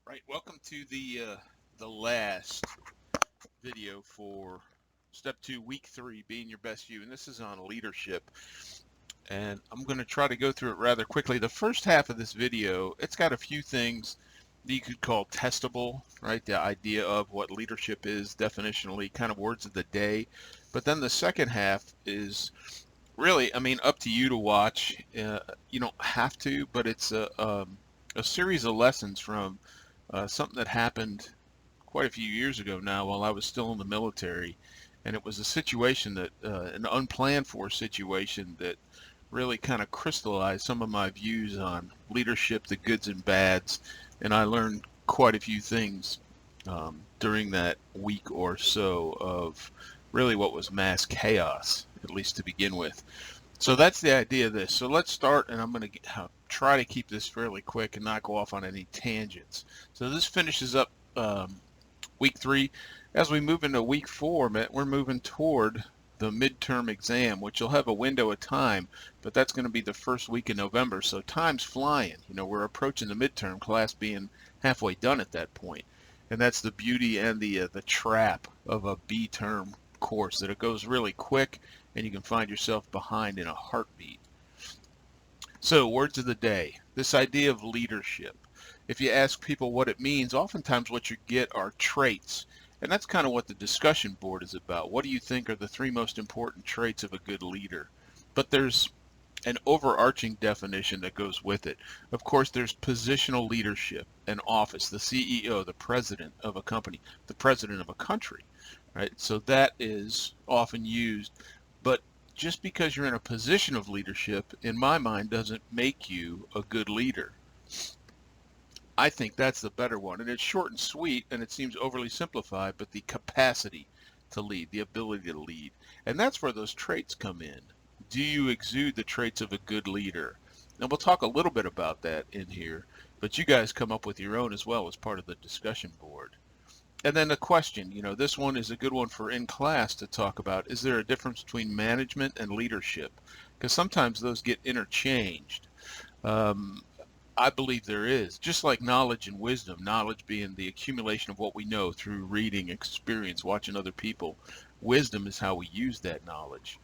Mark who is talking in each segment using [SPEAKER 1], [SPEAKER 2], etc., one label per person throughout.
[SPEAKER 1] Right, welcome to the last video for step 2, week 3, being your best you, and this is on leadership. And I'm going to try to go through it rather quickly. The first half of this video, it's got a few things that you could call testable, right? The idea of what leadership is definitionally, kind of words of the day. But then the second half is really, I mean, up to you to watch. You don't have to, but it's a series of lessons from something that happened quite a few years ago now while I was still in the military. And it was a situation that, an unplanned for situation that really kind of crystallized some of my views on leadership, the goods and bads. And I learned quite a few things during that week or so of really what was mass chaos, at least to begin with. So that's the idea of this. So let's start, and I'm going to try to keep this fairly quick and not go off on any tangents. So this finishes up week 3. As we move into week 4, we're moving toward the midterm exam, which will have a window of time, but that's going to be the first week in November. So time's flying. You know, we're approaching the midterm, class being halfway done at that point. And that's the beauty and the trap of a B term course, that it goes really quick and you can find yourself behind in a heartbeat. So, words of the day. This idea of leadership. If you ask people what it means, oftentimes what you get are traits. And that's kind of what the discussion board is about. What do you think are the 3 most important traits of a good leader? But there's an overarching definition that goes with it. Of course, there's positional leadership, an office, the CEO, the president of a company, the president of a country, right? So that is often used. But just because you're in a position of leadership, in my mind, doesn't make you a good leader. I think that's the better one. And it's short and sweet, and it seems overly simplified, but the capacity to lead, the ability to lead. And that's where those traits come in. Do you exude the traits of a good leader? And we'll talk a little bit about that in here, but you guys come up with your own as well as part of the discussion board. And then the question, you know, this one is a good one for in class to talk about. Is there a difference between management and leadership? Because sometimes those get interchanged. I believe there is. Just like knowledge and wisdom, knowledge being the accumulation of what we know through reading, experience, watching other people. Wisdom is how we use that knowledge.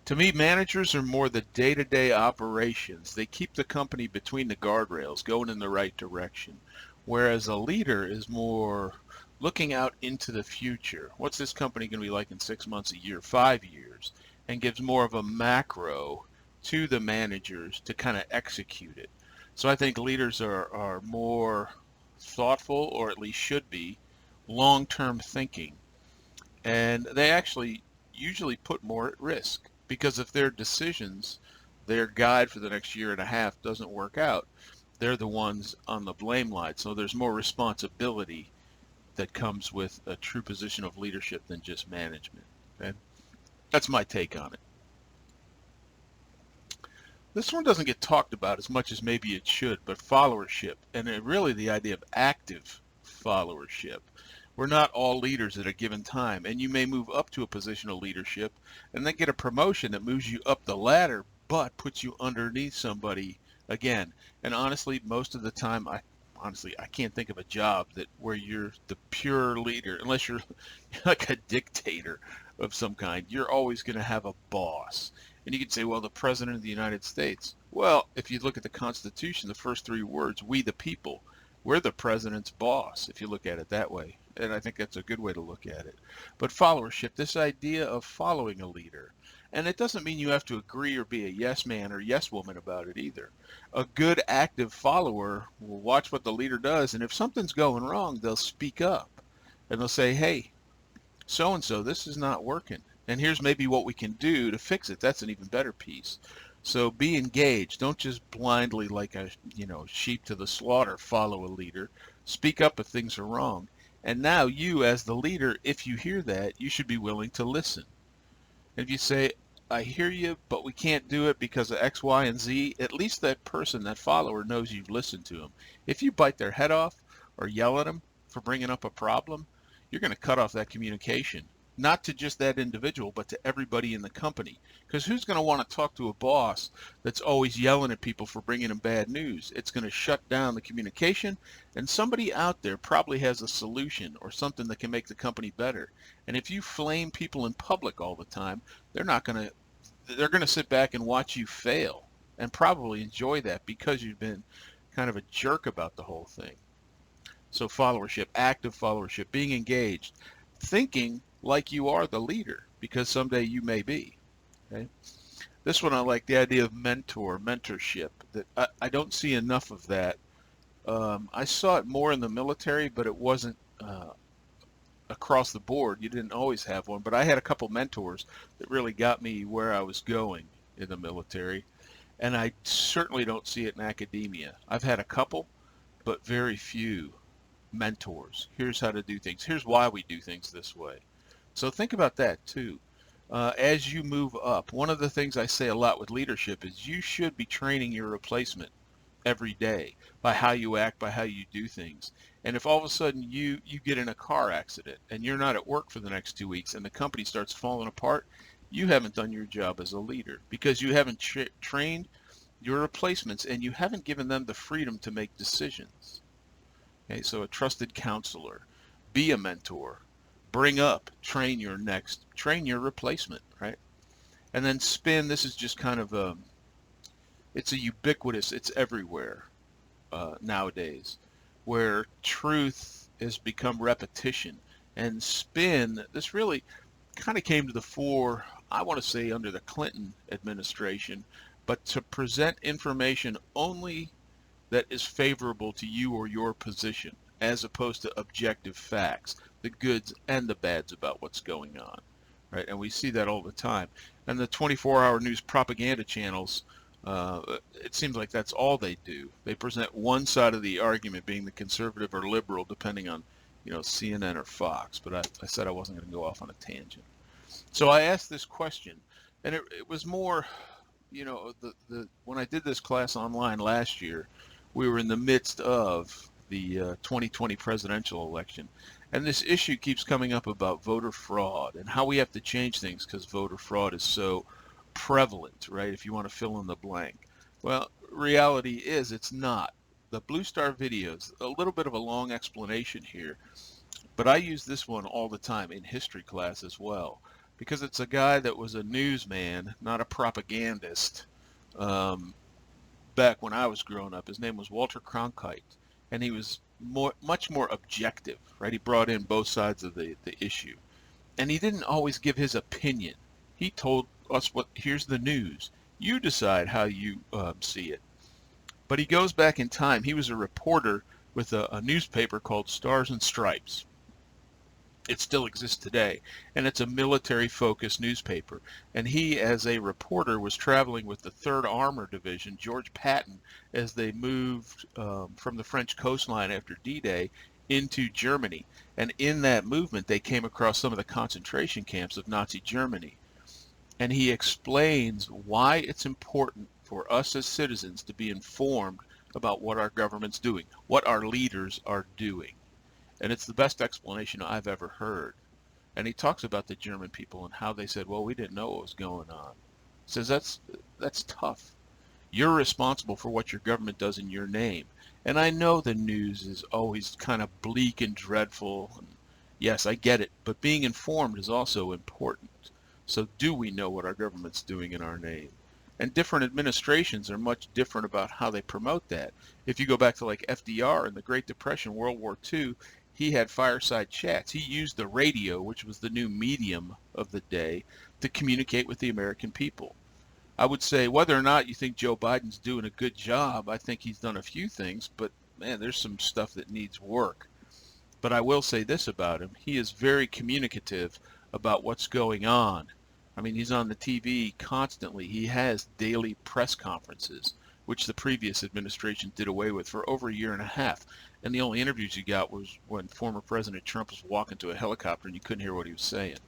[SPEAKER 1] To me, managers are more the day-to-day operations. They keep the company between the guardrails, going in the right direction. Whereas a leader is more looking out into the future. What's this company going to be like in 6 months, a year, 5 years? And gives more of a macro to the managers to kind of execute it. So I think leaders are more thoughtful, or at least should be, long-term thinking. And they actually usually put more at risk, because if their decisions, their guide for the next year and a half doesn't work out, they're the ones on the blame line. So there's more responsibility that comes with a true position of leadership than just management. Okay? That's my take on it. This one doesn't get talked about as much as maybe it should, but followership, and really the idea of active followership. We're not all leaders at a given time, and you may move up to a position of leadership and then get a promotion that moves you up the ladder, but puts you underneath somebody again. And honestly, most of the time, I can't think of a job that where you're the pure leader, unless you're like a dictator of some kind. You're always going to have a boss. And you could say, well, the President of the United States. Well, if you look at the Constitution, the first 3 words, we the people, we're the president's boss, if you look at it that way. And I think that's a good way to look at it. But followership, this idea of following a leader. And it doesn't mean you have to agree or be a yes man or yes woman about it either. A good active follower will watch what the leader does, and if something's going wrong, they'll speak up. And they'll say, hey, so-and-so, this is not working. And here's maybe what we can do to fix it. That's an even better piece. So be engaged. Don't just blindly, like a sheep to the slaughter, follow a leader. Speak up if things are wrong. And now you, as the leader, if you hear that, you should be willing to listen. And if you say, I hear you, but we can't do it because of X, Y, and Z, at least that person, that follower, knows you've listened to them. If you bite their head off or yell at them for bringing up a problem, you're going to cut off that communication. not to just that individual, but to everybody in the company. Because who's going to want to talk to a boss that's always yelling at people for bringing them bad news? It's going to shut down the communication, and somebody out there probably has a solution or something that can make the company better. And if you flame people in public all the time, they're not going to they're going to sit back and watch you fail and probably enjoy that because you've been kind of a jerk about the whole thing. So followership, active followership, being engaged, thinking like you are the leader because someday you may be. Okay? This one I like, the idea of mentorship. That I don't see enough of that. I saw it more in the military, but it wasn't across the board. You didn't always have one, but I had a couple mentors that really got me where I was going in the military, and I certainly don't see it in academia. I've had a couple, but very few mentors. Here's how to do things. Here's why we do things this way. So think about that too. As you move up, one of the things I say a lot with leadership is you should be training your replacement every day by how you act, by how you do things. And if all of a sudden you get in a car accident and you're not at work for the next 2 weeks and the company starts falling apart, you haven't done your job as a leader because you haven't trained your replacements and you haven't given them the freedom to make decisions. Okay, so a trusted counselor, be a mentor, bring up, train your replacement, right? And then spin, this is just kind of it's a ubiquitous, it's everywhere nowadays, where truth has become repetition. And spin, this really kind of came to the fore, I want to say under the Clinton administration, but to present information only that is favorable to you or your position, as opposed to objective facts, the goods and the bads about what's going on, right? And we see that all the time. And the 24-hour news propaganda channels, it seems like that's all they do. They present one side of the argument, being the conservative or liberal, depending on, CNN or Fox. But I said I wasn't going to go off on a tangent. So I asked this question, and it was more, when I did this class online last year, we were in the midst of the 2020 presidential election. And this issue keeps coming up about voter fraud and how we have to change things because voter fraud is so prevalent, right? If you want to fill in the blank. Well, reality is it's not. The Blue Star videos, a little bit of a long explanation here, but I use this one all the time in history class as well because it's a guy that was a newsman, not a propagandist. Back when I was growing up, his name was Walter Cronkite, and he was much more objective, right? He brought in both sides of the issue, and he didn't always give his opinion. He told us here's the news. You decide how you see it. But he goes back in time. He was a reporter with a newspaper called Stars and Stripes. It still exists today, and it's a military-focused newspaper. And he, as a reporter, was traveling with the 3rd Armor Division, George Patton, as they moved from the French coastline after D-Day into Germany. And in that movement, they came across some of the concentration camps of Nazi Germany. And he explains why it's important for us as citizens to be informed about what our government's doing, what our leaders are doing. And it's the best explanation I've ever heard. And he talks about the German people and how they said, well, we didn't know what was going on. He says that's tough. You're responsible for what your government does in your name. And I know the news is always kind of bleak and dreadful. And yes, I get it. But being informed is also important. So do we know what our government's doing in our name? And different administrations are much different about how they promote that. If you go back to like FDR in the Great Depression, World War II, he had fireside chats. He used the radio, which was the new medium of the day, to communicate with the American people. I would say whether or not you think Joe Biden's doing a good job, I think he's done a few things, but man, there's some stuff that needs work. But I will say this about him. He is very communicative about what's going on. I mean, he's on the TV constantly. He has daily press conferences, which the previous administration did away with for over a year and a half. And the only interviews you got was when former President Trump was walking to a helicopter and you couldn't hear what he was saying.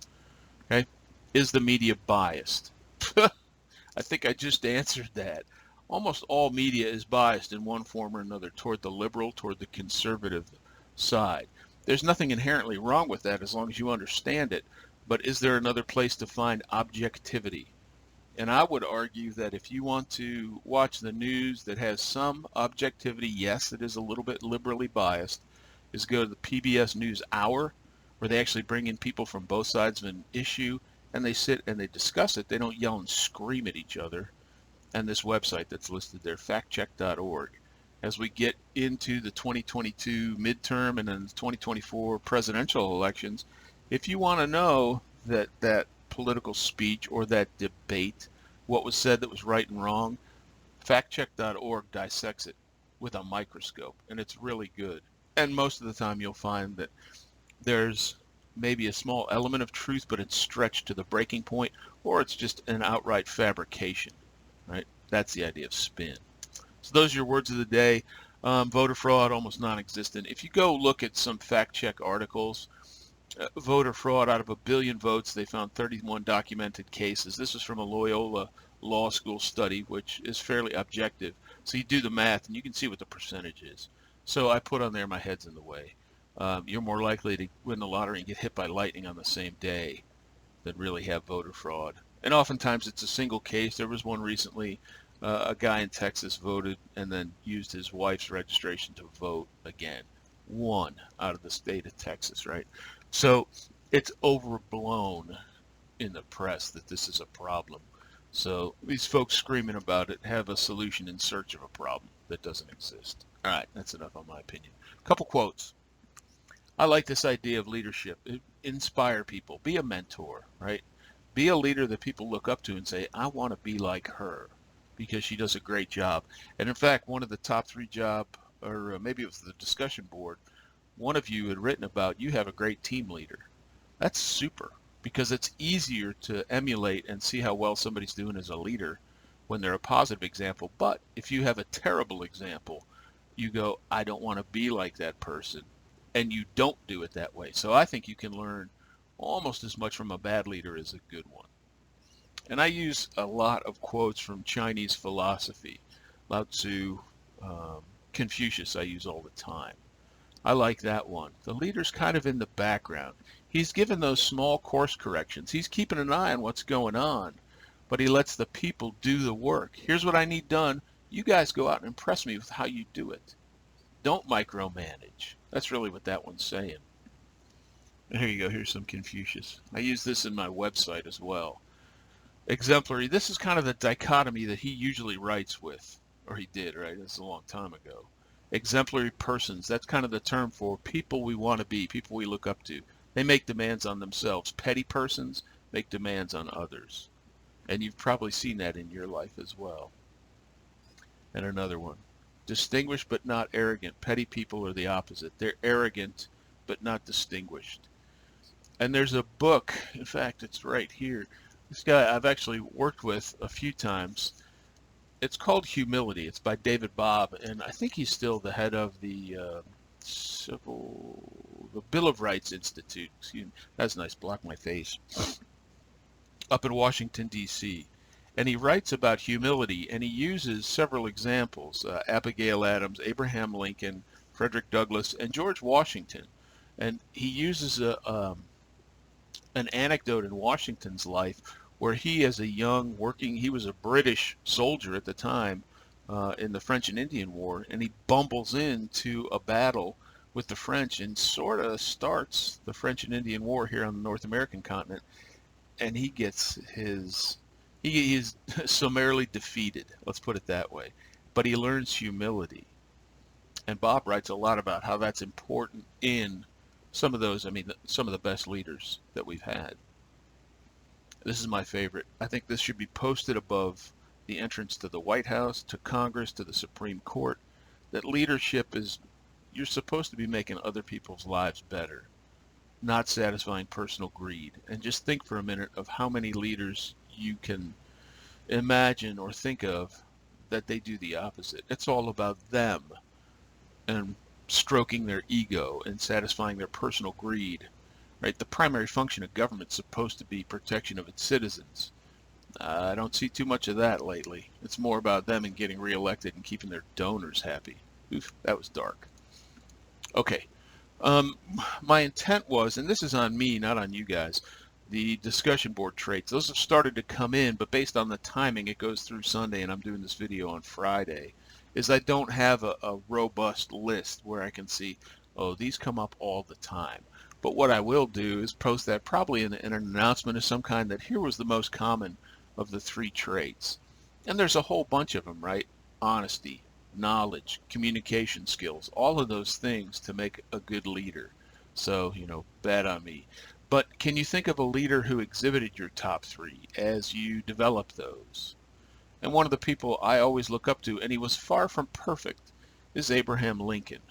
[SPEAKER 1] Okay? Is the media biased? I think I just answered that. Almost all media is biased in one form or another toward the liberal, toward the conservative side. There's nothing inherently wrong with that as long as you understand it. but is there another place to find objectivity? And I would argue that if you want to watch the news that has some objectivity, yes, it is a little bit liberally biased, is go to the PBS News Hour, where they actually bring in people from both sides of an issue, and they sit and they discuss it. They don't yell and scream at each other. And this website that's listed there, factcheck.org. As we get into the 2022 midterm and then the 2024 presidential elections, if you want to know that political speech or that debate, what was said that was right and wrong, factcheck.org dissects it with a microscope, and it's really good. And most of the time you'll find that there's maybe a small element of truth, but it's stretched to the breaking point, or it's just an outright fabrication, right? That's the idea of spin. So those are your words of the day. Voter fraud, almost non-existent. If you go look at some fact check articles, voter fraud, out of 1 billion votes, they found 31 documented cases. This is from a Loyola Law School study, which is fairly objective. So you do the math and you can see what the percentage is. So I put on there my head's in the way. You're more likely to win the lottery and get hit by lightning on the same day than really have voter fraud. And oftentimes it's a single case. There was one recently, a guy in Texas voted and then used his wife's registration to vote again. One out of the state of Texas, right? So it's overblown in the press that this is a problem. So these folks screaming about it have a solution in search of a problem that doesn't exist. All right, that's enough on my opinion. A couple quotes. I like this idea of leadership. Inspire people. Be a mentor, right? Be a leader that people look up to and say, I want to be like her because she does a great job. And in fact, one of the top 3 job, or maybe it was the discussion board, one of you had written about, you have a great team leader. That's super, because it's easier to emulate and see how well somebody's doing as a leader when they're a positive example. But if you have a terrible example, you go, I don't want to be like that person. And you don't do it that way. So I think you can learn almost as much from a bad leader as a good one. And I use a lot of quotes from Chinese philosophy. Lao Tzu, Confucius I use all the time. I like that one. The leader's kind of in the background. He's given those small course corrections. He's keeping an eye on what's going on, but he lets the people do the work. Here's what I need done. You guys go out and impress me with how you do it. Don't micromanage. That's really what that one's saying. And here you go. Here's some Confucius. I use this in my website as well. Exemplary. This is kind of the dichotomy that he usually writes with, or he did, right? This is a long time ago. Exemplary persons. That's kind of the term for people we want to be, people we look up to. They make demands on themselves. Petty persons make demands on others. And you've probably seen that in your life as well. And another one. Distinguished but not arrogant. Petty people are the opposite. They're arrogant but not distinguished. And there's a book, in fact, it's right here. This guy I've actually worked with a few times. It's called Humility. It's by David Bobb, and I think he's still the head of the Bill of Rights Institute. Excuse me. That's nice. Block my face. Up in Washington, D.C. And he writes about humility, and he uses several examples, Abigail Adams, Abraham Lincoln, Frederick Douglass, and George Washington. And he uses an anecdote in Washington's life where he, as a young he was a British soldier at the time in the French and Indian War, and he bumbles into a battle with the French and sort of starts the French and Indian War here on the North American continent, and he gets he is summarily defeated, let's put it that way, but he learns humility. And Bob writes a lot about how that's important in some of those, some of the best leaders that we've had. This is my favorite. I think this should be posted above the entrance to the White House, to Congress, to the Supreme Court, that leadership is, you're supposed to be making other people's lives better, not satisfying personal greed. And just think for a minute of how many leaders you can imagine or think of that they do the opposite. It's all about them and stroking their ego and satisfying their personal greed. Right? The primary function of government is supposed to be protection of its citizens. I don't see too much of that lately. It's more about them and getting reelected and keeping their donors happy. Oof, that was dark. Okay. My intent was, and this is on me, not on you guys, The discussion board traits, those have started to come in, but based on the timing, it goes through Sunday, and I'm doing this video on Friday, is I don't have a robust list where I can see, oh, these come up all the time. But what I will do is post that probably in an announcement of some kind that here was the most common of the 3 traits. And there's a whole bunch of them, right? Honesty, knowledge, communication skills, all of those things to make a good leader. So, bet on me. But can you think of a leader who exhibited your top 3 as you developed those? And one of the people I always look up to, and he was far from perfect, is Abraham Lincoln,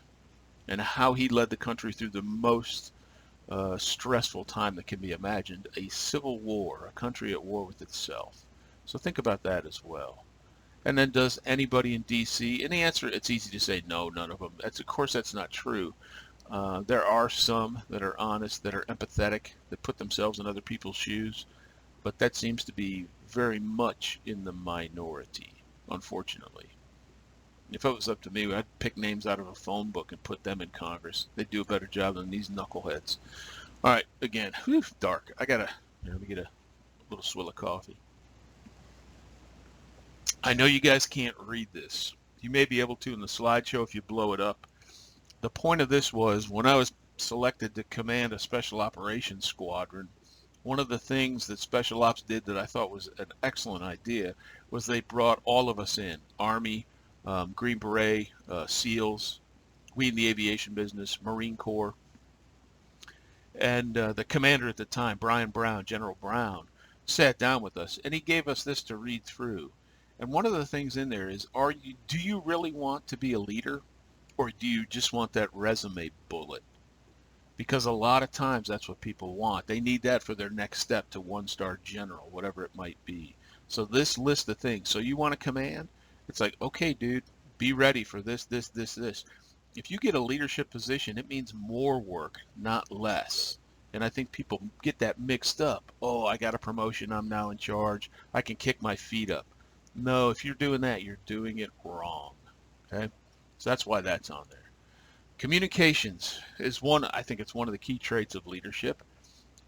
[SPEAKER 1] and how he led the country through the most stressful time that can be imagined, a civil war, a country at war with itself. So think about that as well. And then does anybody in DC? And the answer, it's easy to say no, none of them. Of course, that's not true. There are some that are honest, that are empathetic, that put themselves in other people's shoes, but that seems to be very much in the minority, unfortunately. If it was up to me, I'd pick names out of a phone book and put them in Congress. They'd do a better job than these knuckleheads. All right, again, dark. Let me get a little swill of coffee. I know you guys can't read this. You may be able to in the slideshow if you blow it up. The point of this was when I was selected to command a special operations squadron, one of the things that Special Ops did that I thought was an excellent idea was they brought all of us in, Army, Green Beret, SEALs, we in the aviation business, Marine Corps, and the commander at the time, Brian Brown, General Brown, sat down with us and he gave us this to read through. And one of the things in there is, do you really want to be a leader? Or do you just want that resume bullet? Because a lot of times that's what people want. They need that for their next step to 1-star general, whatever it might be. So this list of things. So you want to command? It's like, okay, dude, be ready for this, this, this, this. If you get a leadership position, it means more work, not less. And I think people get that mixed up. Oh, I got a promotion. I'm now in charge. I can kick my feet up. No, if you're doing that, you're doing it wrong. Okay? So that's why that's on there. Communications is I think it's one of the key traits of leadership.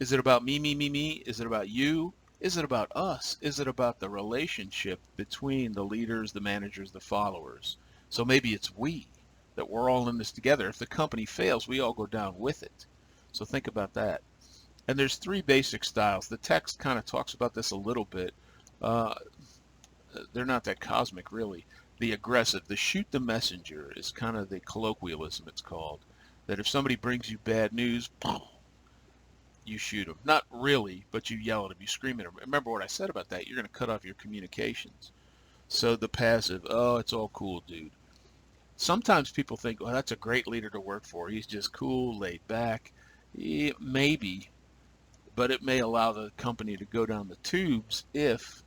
[SPEAKER 1] Is it about me, me, me, me? Is it about you? Is it about us? Is it about the relationship between the leaders, the managers, the followers? So maybe it's that we're all in this together. If the company fails, we all go down with it. So think about that. And there's 3 basic styles. The text kind of talks about this a little bit. They're not that cosmic, really. The aggressive, the shoot the messenger is kind of the colloquialism it's called. That if somebody brings you bad news, you shoot them. Not really, but you yell at them, you scream at them. Remember what I said about that. You're going to cut off your communications. So the passive, oh, it's all cool, dude. Sometimes people think, well, that's a great leader to work for. He's just cool, laid back. Yeah, maybe, but it may allow the company to go down the tubes if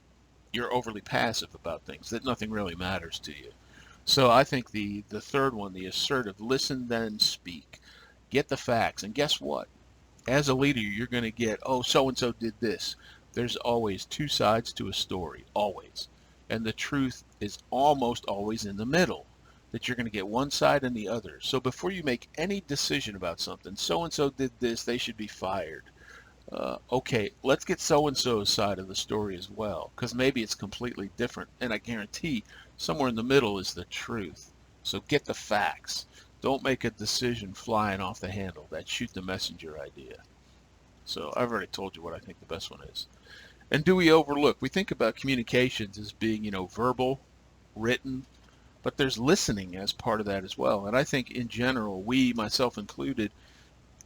[SPEAKER 1] you're overly passive about things, that nothing really matters to you. So I think the third one, the assertive, listen then speak. Get the facts. And guess what? As a leader, you're going to get, oh, so-and-so did this. There's always 2 sides to a story, always. And the truth is almost always in the middle, that you're going to get one side and the other. So before you make any decision about something, so-and-so did this, they should be fired. Okay, let's get so-and-so's side of the story as well, because maybe it's completely different, and I guarantee somewhere in the middle is the truth. So get the facts. Don't make a decision flying off the handle, that shoot the messenger idea. So I've already told you what I think the best one is. And do we overlook? We think about communications as being, verbal, written, but there's listening as part of that as well. And I think in general, we, myself included,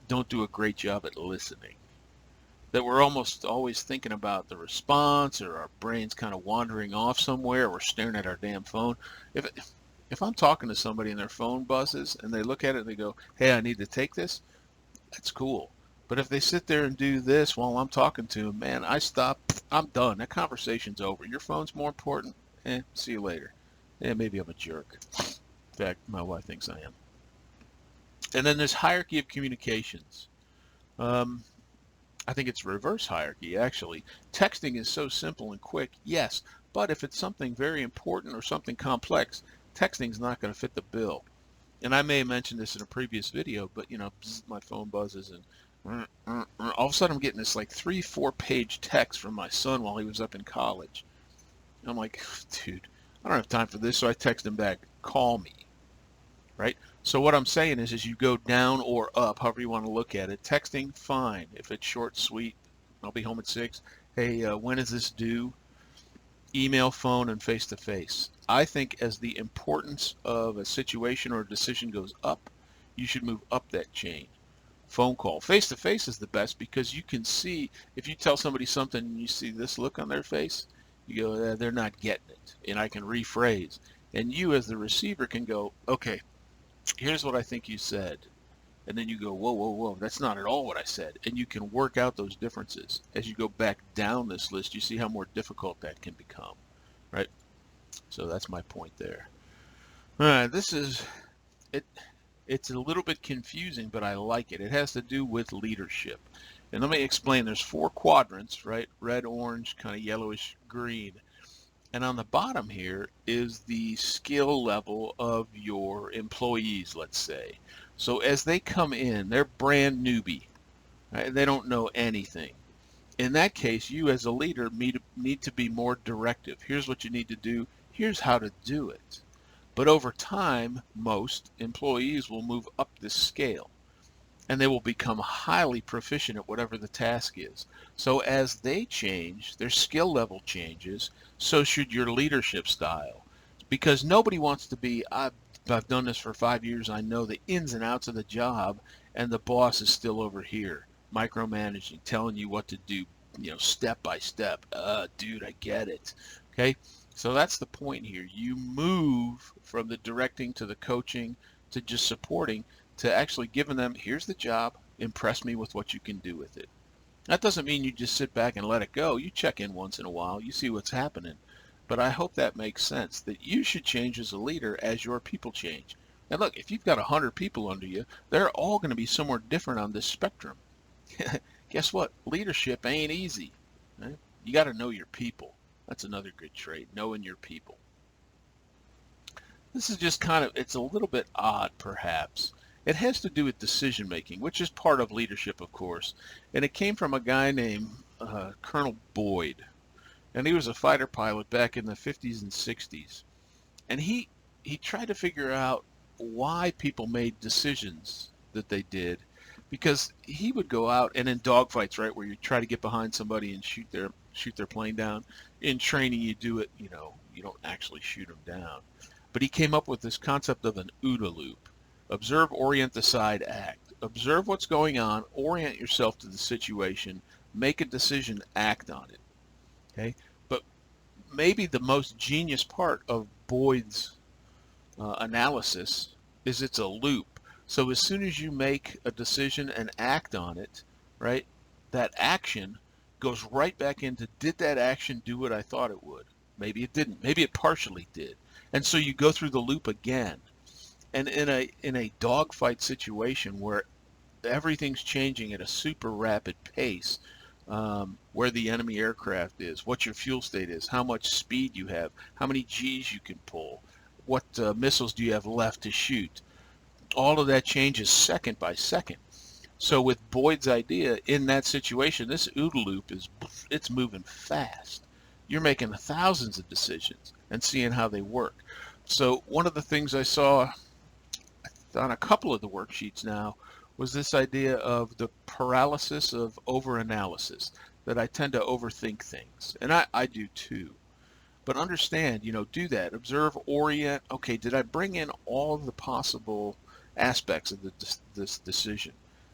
[SPEAKER 1] don't do a great job at listening. That we're almost always thinking about the response, or our brain's kind of wandering off somewhere. We're staring at our damn phone. If I'm talking to somebody and their phone buzzes and they look at it and they go, hey, I need to take this, that's cool. But if they sit there and do this while I'm talking to them, man, I stop, I'm done. That conversation's over. Your phone's more important. See you later. Maybe I'm a jerk. In fact, my wife thinks I am. And then there's hierarchy of communications. I think it's reverse hierarchy, actually. Texting is so simple and quick, yes, but if it's something very important or something complex, texting's not going to fit the bill. And I may have mentioned this in a previous video, but my phone buzzes and All of a sudden I'm getting this like 3-4 page text from my son while he was up in college. I'm like, dude, I don't have time for this. So I text him back, call me, right? So what I'm saying is you go down or up, however you want to look at it. Texting, fine. If it's short, sweet, I'll be home at 6. Hey, when is this due? Email, phone, and face-to-face. I think as the importance of a situation or a decision goes up, you should move up that chain. Phone call. Face-to-face is the best because you can see, if you tell somebody something and you see this look on their face, you go, they're not getting it. And I can rephrase. And you as the receiver can go, okay, here's what I think you said. And then you go, whoa, whoa, whoa, that's not at all what I said. And you can work out those differences. As you go back down this list, you see how more difficult that can become, right? So that's my point there. All right, this is, it's a little bit confusing, but I like it. It has to do with leadership. And let me explain, there's 4 quadrants, right? Red, orange, kind of yellowish, green. And on the bottom here is the skill level of your employees, let's say. So as they come in, they're brand newbie, right? They don't know anything. In that case, you as a leader need to be more directive. Here's what you need to do. Here's how to do it. But over time, most employees will move up this scale and they will become highly proficient at whatever the task is. So as they change, their skill level changes, so should your leadership style. Because nobody wants to be, I've done this for 5 years, I know the ins and outs of the job, and the boss is still over here, micromanaging, telling you what to do, step by step. Dude, I get it. Okay? So that's the point here. You move from the directing to the coaching to just supporting to actually giving them, here's the job, impress me with what you can do with it. That doesn't mean you just sit back and let it go. You check in once in a while, you see what's happening. But I hope that makes sense, that you should change as a leader as your people change. And look, if you've got 100 people under you, they're all going to be somewhere different on this spectrum. Guess what? Leadership ain't easy. Right? You got to know your people. That's another good trait, knowing your people. This is just kind of, it's a little bit odd perhaps. It has to do with decision making, which is part of leadership, of course. And it came from a guy named Colonel Boyd. And he was a fighter pilot back in the 50s and 60s. And he tried to figure out why people made decisions that they did. Because he would go out and in dogfights, right, where you try to get behind somebody and shoot their plane down. In training, you do it, you don't actually shoot them down. But he came up with this concept of an OODA loop. Observe, orient, decide, act. Observe what's going on, orient yourself to the situation, make a decision, act on it. Okay? But maybe the most genius part of Boyd's analysis is it's a loop. So as soon as you make a decision and act on it, right, that action goes right back into, did that action do what I thought it would? Maybe it didn't. Maybe it partially did. And so you go through the loop again. And in a dogfight situation where everything's changing at a super rapid pace, where the enemy aircraft is, what your fuel state is, how much speed you have, how many G's you can pull, what missiles do you have left to shoot, all of that changes second by second. So with Boyd's idea, in that situation, this OODA loop it's moving fast. You're making thousands of decisions and seeing how they work. So one of the things I saw on a couple of the worksheets now was this idea of the paralysis of overanalysis, that I tend to overthink things. And I do too. But understand, do that. Observe, orient. Okay, did I bring in all the possible aspects of this decision?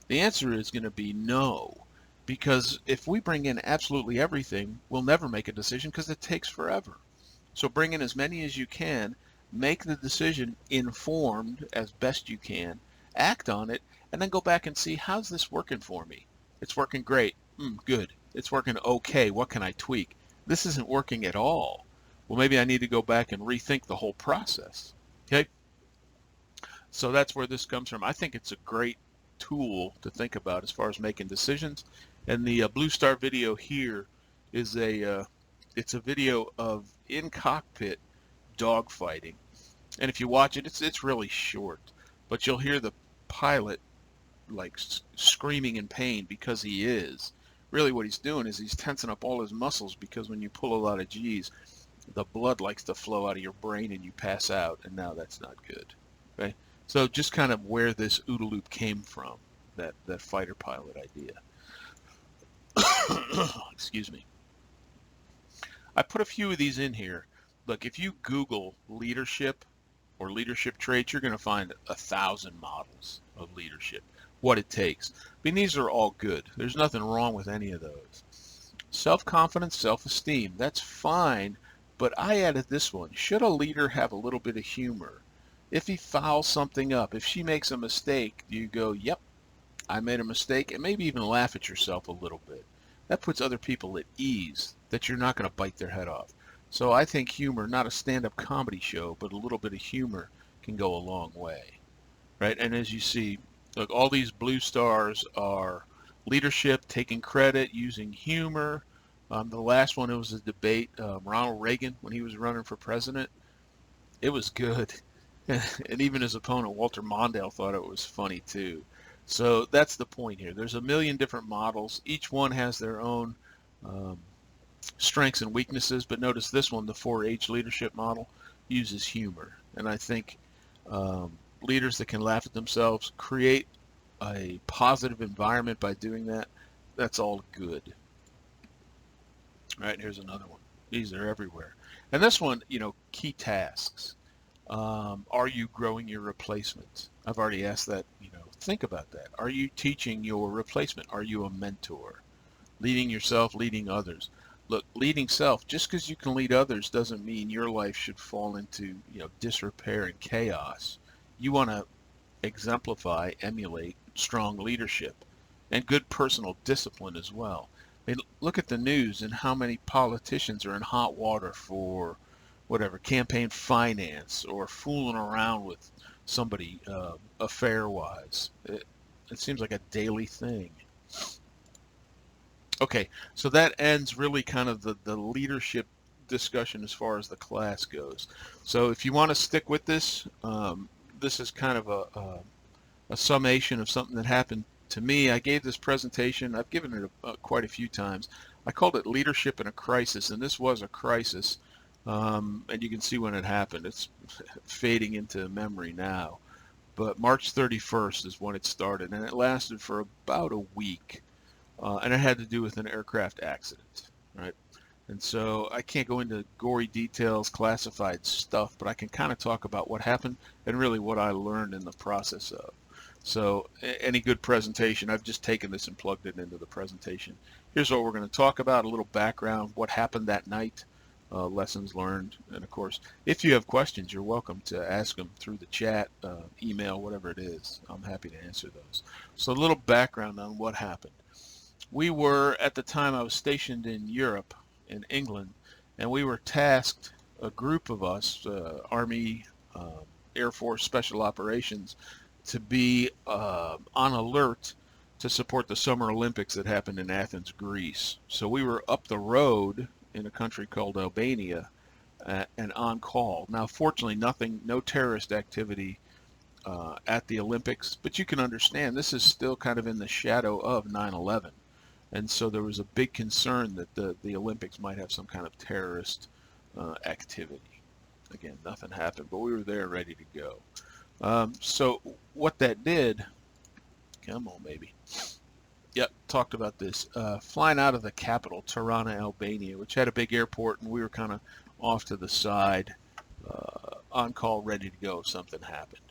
[SPEAKER 1] The answer is going to be no. Because if we bring in absolutely everything, we'll never make a decision because it takes forever. So bring in as many as you can, make the decision informed as best you can, act on it, and then go back and see, how's this working for me? It's working great. Good. It's working okay. What can I tweak? This isn't working at all. Well, maybe I need to go back and rethink the whole process. Okay? So that's where this comes from. I think it's a great tool to think about as far as making decisions. And the Blue Star video here is it's a video of in cockpit dogfighting. And if you watch it, it's really short, but you'll hear the pilot like screaming in pain because he is. Really what he's doing is he's tensing up all his muscles, because when you pull a lot of G's, the blood likes to flow out of your brain and you pass out, and now that's not good. Okay? So just kind of where this OODA loop came from, that fighter pilot idea. Excuse me. I put a few of these in here. Look, if you Google leadership or leadership traits, you're going to find 1,000 models of leadership, what it takes. I mean, these are all good. There's nothing wrong with any of those. Self-confidence, self-esteem, that's fine, but I added this one. Should a leader have a little bit of humor? If he fouls something up, if she makes a mistake, you go, yep, I made a mistake, and maybe even laugh at yourself a little bit. That puts other people at ease that you're not going to bite their head off. So I think humor, not a stand-up comedy show, but a little bit of humor can go a long way, right? And as you see, look, all these blue stars are leadership, taking credit, using humor. The last one, it was a debate, Ronald Reagan, when he was running for president. It was good. And even his opponent, Walter Mondale, thought it was funny too. So that's the point here. There's a million different models. Each one has their own strengths and weaknesses, but notice this one, the 4H leadership model, uses humor. And I think leaders that can laugh at themselves, create a positive environment by doing that, that's all good. All right, here's another one. These are everywhere. And this one, key tasks. Are you growing your replacement? I've already asked that, think about that. Are you teaching your replacement? Are you a mentor? Leading yourself, leading others. Look, leading self, just because you can lead others doesn't mean your life should fall into, disrepair and chaos. You want to exemplify, emulate strong leadership and good personal discipline as well. I mean, look at the news and how many politicians are in hot water for whatever, campaign finance or fooling around with somebody affair-wise. It seems like a daily thing. Okay, so that ends really kind of the leadership discussion as far as the class goes. So if you want to stick with this, this is kind of a summation of something that happened to me. I gave this presentation. I've given it quite a few times. I called it Leadership in a Crisis, and this was a crisis. And you can see when it happened. It's fading into memory now. But March 31st is when it started, and it lasted for about a week. And it had to do with an aircraft accident, right? And so I can't go into gory details, classified stuff, but I can kind of talk about what happened and really what I learned in the process of. So any good presentation, I've just taken this and plugged it into the presentation. Here's what we're going to talk about, a little background, what happened that night, lessons learned, and of course, if you have questions, you're welcome to ask them through the chat, email, whatever it is. I'm happy to answer those. So a little background on what happened. We were, at the time I was stationed in Europe, in England, and we were tasked, a group of us, Army, Air Force Special Operations, to be on alert to support the Summer Olympics that happened in Athens, Greece. So we were up the road in a country called Albania and on call. Now, fortunately, no terrorist activity at the Olympics, but you can understand this is still kind of in the shadow of 9/11. And so there was a big concern that the Olympics might have some kind of terrorist activity. Again, nothing happened, but we were there ready to go. So what that did, come on, baby. Yep, talked about this. Flying out of the capital, Tirana, Albania, which had a big airport, and we were kind of off to the side, on call, ready to go if something happened.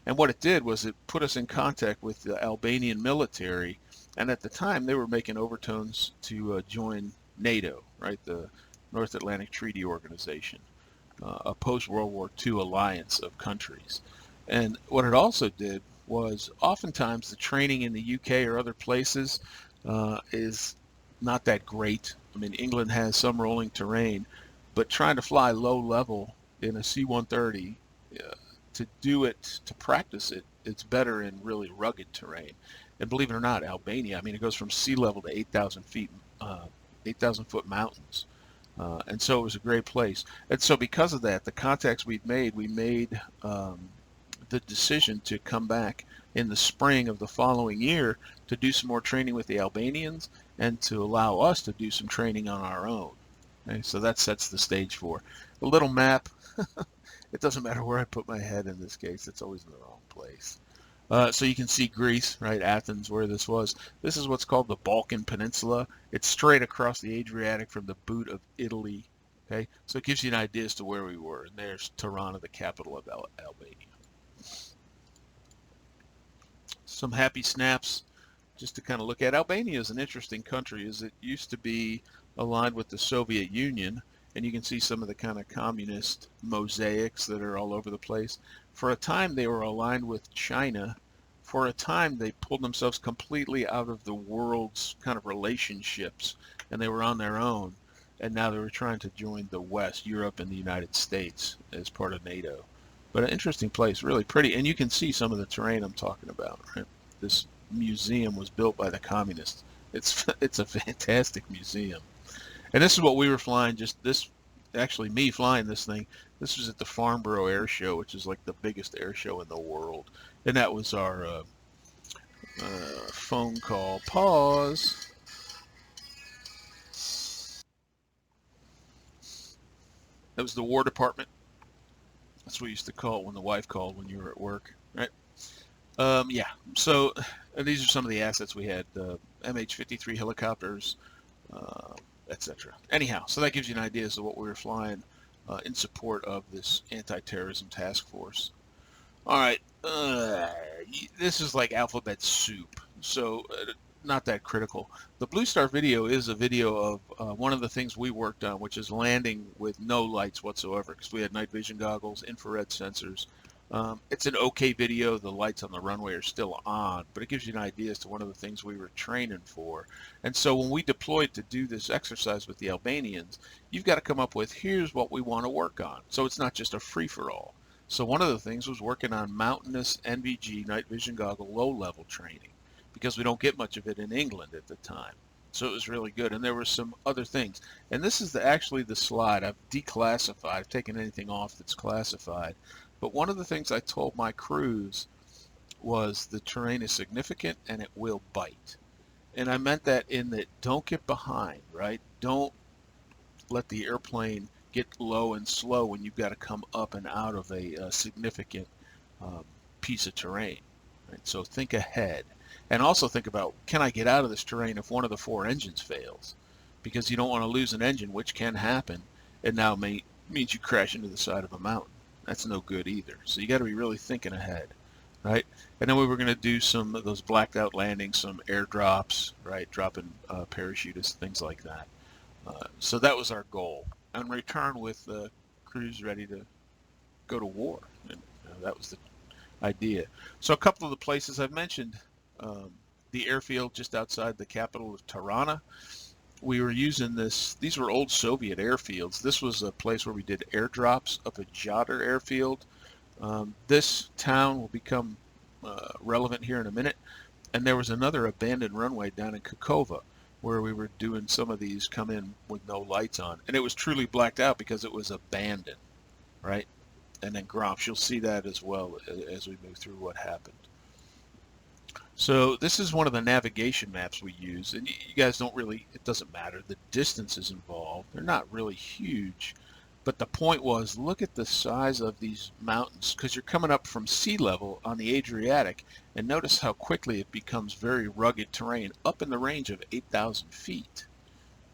[SPEAKER 1] And what it did was it put us in contact with the Albanian military, and at the time they were making overtones to join NATO, right, the North Atlantic Treaty Organization, a post-World War II alliance of countries. And what it also did was oftentimes the training in the UK or other places is not that great. I mean, England has some rolling terrain, but trying to fly low level in a C-130, to do it, to practice it, it's better in really rugged terrain. And believe it or not, Albania, I mean, it goes from sea level to 8,000 feet, 8,000 foot mountains. And so it was a great place. And so because of that, the contacts we made the decision to come back in the spring of the following year to do some more training with the Albanians and to allow us to do some training on our own. Okay, so that sets the stage for a little map. It doesn't matter where I put my head in this case, it's always in the wrong place. So you can see Greece, right, Athens, where this was. This is what's called the Balkan Peninsula. It's straight across the Adriatic from the boot of Italy. Okay, so it gives you an idea as to where we were. And there's Tirana, the capital of Albania. Some happy snaps just to kind of look at. Albania is an interesting country, as it used to be aligned with the Soviet Union, and you can see some of the kind of communist mosaics that are all over the place. For a time they were aligned with China. For a time they pulled themselves completely out of the world's kind of relationships, and they were on their own, and now they were trying to join the West, Europe and the United States as part of NATO. But an interesting place, really pretty, and you can see some of the terrain I'm talking about, right? This museum was built by the communists. It's a fantastic museum. And this is what we were flying, actually me flying this thing. This was at the Farnborough Air Show, which is like the biggest air show in the world. And that was our phone call. Pause. That was the War Department. That's what we used to call it when the wife called when you were at work, right? Yeah, so these are some of the assets we had. MH-53 helicopters, etc. Anyhow, so that gives you an idea as to what we were flying in support of this anti-terrorism task force. All right, this is like alphabet soup, so not that critical. The Blue Star video is a video of one of the things we worked on, which is landing with no lights whatsoever, because we had night vision goggles, infrared sensors. It's an okay video. The lights on the runway are still on, but it gives you an idea as to one of the things we were training for. And so when we deployed to do this exercise with the Albanians, you've got to come up with, here's what we want to work on. So it's not just a free-for-all. So one of the things was working on mountainous NVG, night vision goggle, low-level training, because we don't get much of it in England at the time. So it was really good. And there were some other things. And this is actually the slide. I've declassified. I've taken anything off that's classified. But one of the things I told my crews was the terrain is significant and it will bite. And I meant that in that don't get behind, right? Don't let the airplane get low and slow when you've got to come up and out of a significant piece of terrain. Right? So think ahead. And also think about, can I get out of this terrain if one of the 4 engines fails? Because you don't want to lose an engine, which can happen, and now means you crash into the side of a mountain. That's no good either. So you got to be really thinking ahead, right? And then we were going to do some of those blacked out landings, some airdrops, right? Dropping parachutists, things like that. So that was our goal. And return with crews ready to go to war. And that was the idea. So a couple of the places I've mentioned, the airfield just outside the capital of Tirana. We were using these were old Soviet airfields. This was a place where we did airdrops up at Jadar airfield. This town will become relevant here in a minute. And there was another abandoned runway down in Kokova where we were doing some of these come in with no lights on. And it was truly blacked out because it was abandoned, right? And then Gromps, you'll see that as well as we move through what happened. So this is one of the navigation maps we use, and you guys don't really, it doesn't matter, the distances involved, they're not really huge, but the point was, look at the size of these mountains, because you're coming up from sea level on the Adriatic, and notice how quickly it becomes very rugged terrain, up in the range of 8,000 feet.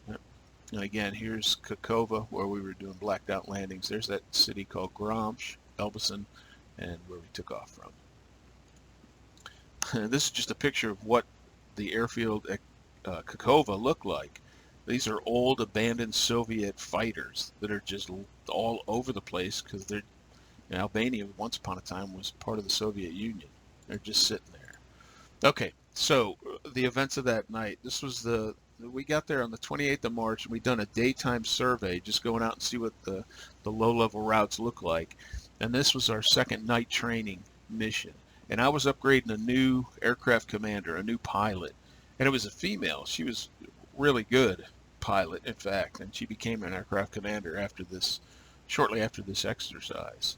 [SPEAKER 1] And again, here's Kokova, where we were doing blacked out landings. There's that city called Gromsch, Elbasan, and where we took off from. This is just a picture of what the airfield at Kokova looked like. These are old abandoned Soviet fighters that are just all over the place because they're, Albania once upon a time was part of the Soviet Union. They're just sitting there. Okay, so the events of that night. This was we got there on the 28th of March, and we'd done a daytime survey, just going out and see what the low-level routes look like. And this was our second night training mission. And I was upgrading a new aircraft commander, a new pilot. And it was a female. She was really good pilot, in fact. And she became an aircraft commander after this, shortly after this exercise.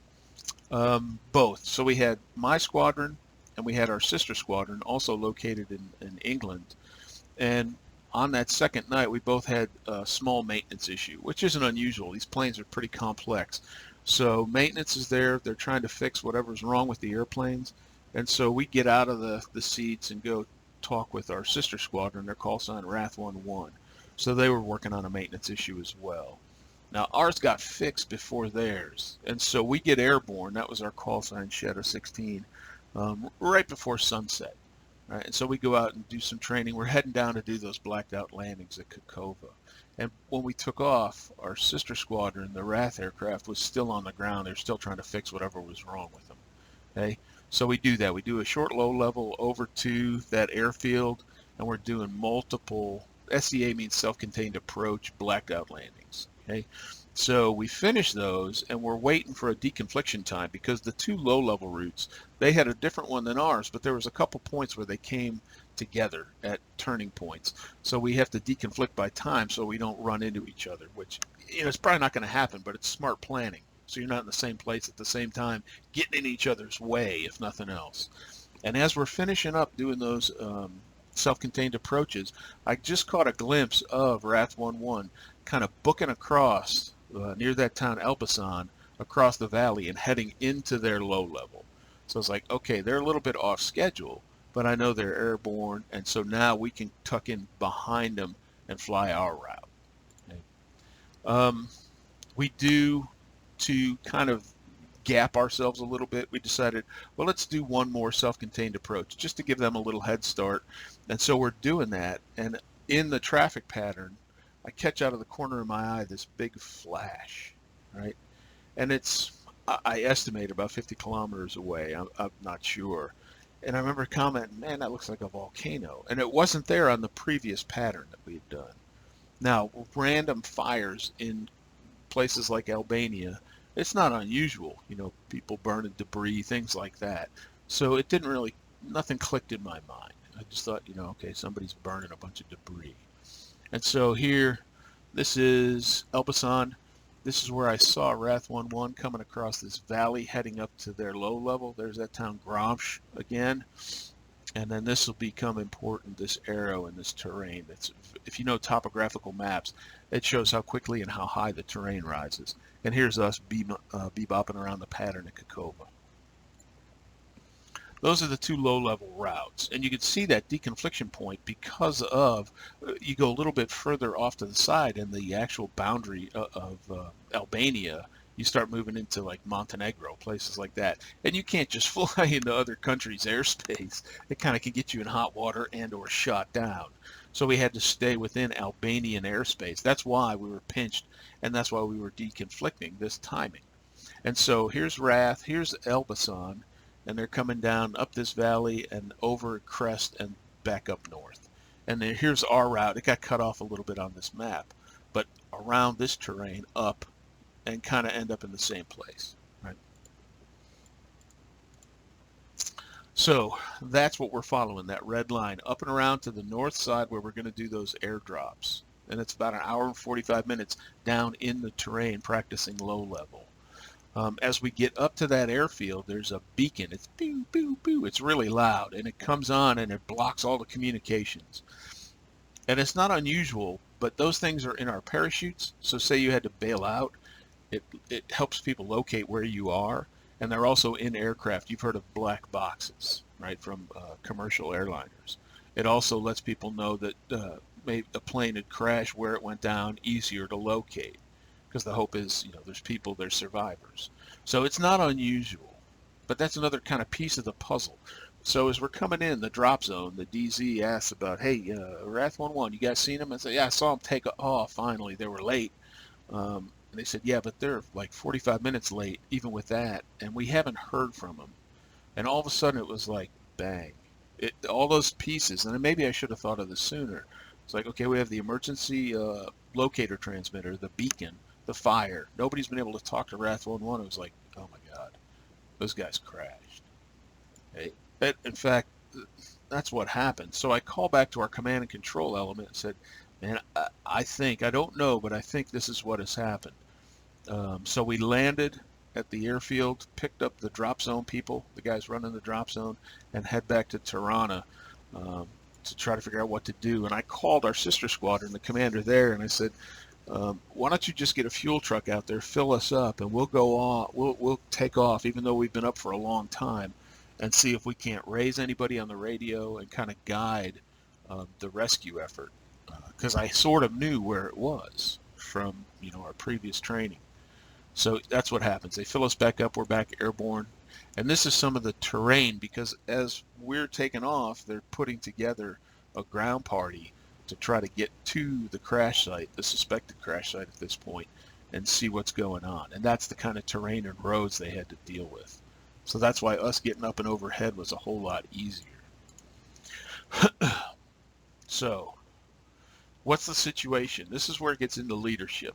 [SPEAKER 1] Both. So we had my squadron and we had our sister squadron also located in England. And on that second night, we both had a small maintenance issue, which isn't unusual. These planes are pretty complex. So maintenance is there. They're trying to fix whatever's wrong with the airplanes. And so we get out of the seats and go talk with our sister squadron, their call sign Wrath 11. So they were working on a maintenance issue as well. Now ours got fixed before theirs, and so we get airborne. That was our call sign, Shadow 16, right before sunset. Right, and so we go out and do some training. We're heading down to do those blacked out landings at Kokova. And when we took off, our sister squadron, the Wrath aircraft, was still on the ground. They're still trying to fix whatever was wrong with them. Okay, so we do that. We do a short low level over to that airfield, and we're doing multiple. SCA means self-contained approach blacked out landings. Okay, so we finish those, and we're waiting for a deconfliction time because the two low-level routes, they had a different one than ours, but there was a couple points where they came together at turning points. So we have to deconflict by time so we don't run into each other, which, you know, it's probably not going to happen, but it's smart planning. So you're not in the same place at the same time, getting in each other's way, if nothing else. And as we're finishing up doing those self-contained approaches, I just caught a glimpse of Wrath 11 kind of booking across near that town Elbasan, across the valley and heading into their low level. So it's like, okay, they're a little bit off schedule, but I know they're airborne, and so now we can tuck in behind them and fly our route. Okay. We do, to kind of gap ourselves a little bit, we decided, well, let's do one more self-contained approach just to give them a little head start. And so we're doing that, and in the traffic pattern, I catch out of the corner of my eye this big flash, right? And it's, I estimate about 50 kilometers away. I'm not sure. And I remember commenting, man, that looks like a volcano. And it wasn't there on the previous pattern that we had done. Now, random fires in places like Albania, it's not unusual, you know, people burning debris, things like that. So it didn't really, nothing clicked in my mind. I just thought, you know, okay, somebody's burning a bunch of debris. And so here, this is Elbasan. This is where I saw Wrath 11 coming across this valley heading up to their low level. There's that town Gramsh again. And then this will become important, this arrow and this terrain. That's, if you know topographical maps, it shows how quickly and how high the terrain rises. And here's us bebopping around the pattern at Kokova. Those are the two low-level routes, and you can see that deconfliction point because of, you go a little bit further off to the side and the actual boundary of Albania, you start moving into like Montenegro, places like that. And you can't just fly into other countries' airspace. It kind of can get you in hot water and or shot down. So we had to stay within Albanian airspace. That's why we were pinched, and that's why we were deconflicting this timing. And so here's Wrath, here's Elbasan, and they're coming down up this valley and over crest and back up north. And then here's our route. It got cut off a little bit on this map, but around this terrain up and kind of end up in the same place, right? So that's what we're following, that red line up and around to the north side where we're going to do those airdrops. And it's about an hour and 45 minutes down in the terrain practicing low level. As we get up to that airfield, there's a beacon. It's boo, boo, boo. It's really loud, and it comes on and it blocks all the communications. And it's not unusual, but those things are in our parachutes. So say you had to bail out, it helps people locate where you are, and they're also in aircraft. You've heard of black boxes, right, from commercial airliners. It also lets people know that maybe a plane had crashed, where it went down, easier to locate. Because the hope is, you know, there's people, there's survivors. So it's not unusual, but that's another kind of piece of the puzzle. So as we're coming in the drop zone, the DZ asks about, hey, Wrath 11, you guys seen them? I said, yeah, I saw them take off finally. They were late. And they said, yeah, but they're like 45 minutes late, even with that. And we haven't heard from them. And all of a sudden it was like, bang. All those pieces, and maybe I should have thought of this sooner. It's like, okay, we have the emergency locator transmitter, the beacon, the fire. Nobody's been able to talk to Wrath 11. It was like, oh my God, those guys crashed. Hey, in fact, that's what happened. So I called back to our command and control element and said, man, I don't know, but I think this is what has happened. So we landed at the airfield, picked up the drop zone people, the guys running the drop zone, and head back to Tirana um, to try to figure out what to do. And I called our sister squadron, the commander there, and I said, why don't you just get a fuel truck out there, fill us up, and we'll go on. We'll take off, even though we've been up for a long time, and see if we can't raise anybody on the radio and kind of guide the rescue effort, because I sort of knew where it was from our previous training. So that's what happens. They fill us back up. We're back airborne, and this is some of the terrain, because as we're taking off, they're putting together a ground party to try to get to the crash site, the suspected crash site at this point, and see what's going on. And that's the kind of terrain and roads they had to deal with. So that's why us getting up and overhead was a whole lot easier. So what's the situation? This is where it gets into leadership.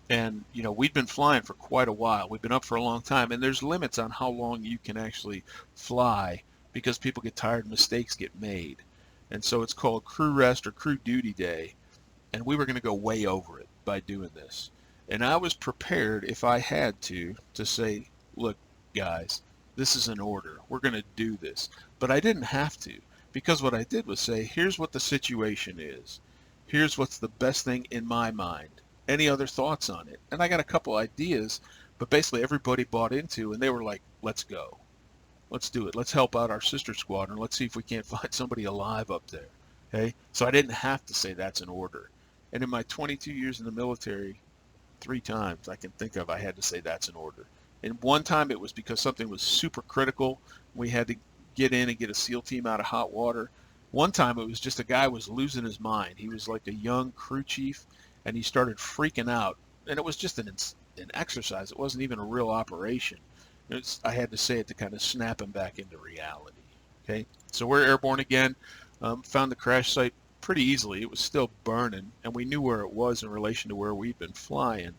[SPEAKER 1] And we'd been flying for quite a while. We've been up for a long time, and there's limits on how long you can actually fly, because people get tired, mistakes get made. And so it's called crew rest or crew duty day, and we were going to go way over it by doing this. And I was prepared, if I had to say, look, guys, this is an order. We're going to do this. But I didn't have to, because what I did was say, here's what the situation is. Here's what's the best thing in my mind. Any other thoughts on it? And I got a couple ideas, but basically everybody bought into, and they were like, let's go. Let's do it. Let's help out our sister squadron. Let's see if we can't find somebody alive up there. Okay? So I didn't have to say that's an order. And in my 22 years in the military, 3 times I can think of, I had to say that's an order. And one time it was because something was super critical. We had to get in and get a SEAL team out of hot water. One time it was just a guy was losing his mind. He was like a young crew chief, and he started freaking out. And it was just an exercise. It wasn't even a real operation. I had to say it to kind of snap him back into reality. Okay, so we're airborne again. Found the crash site pretty easily. It was still burning, and we knew where it was in relation to where we'd been flying.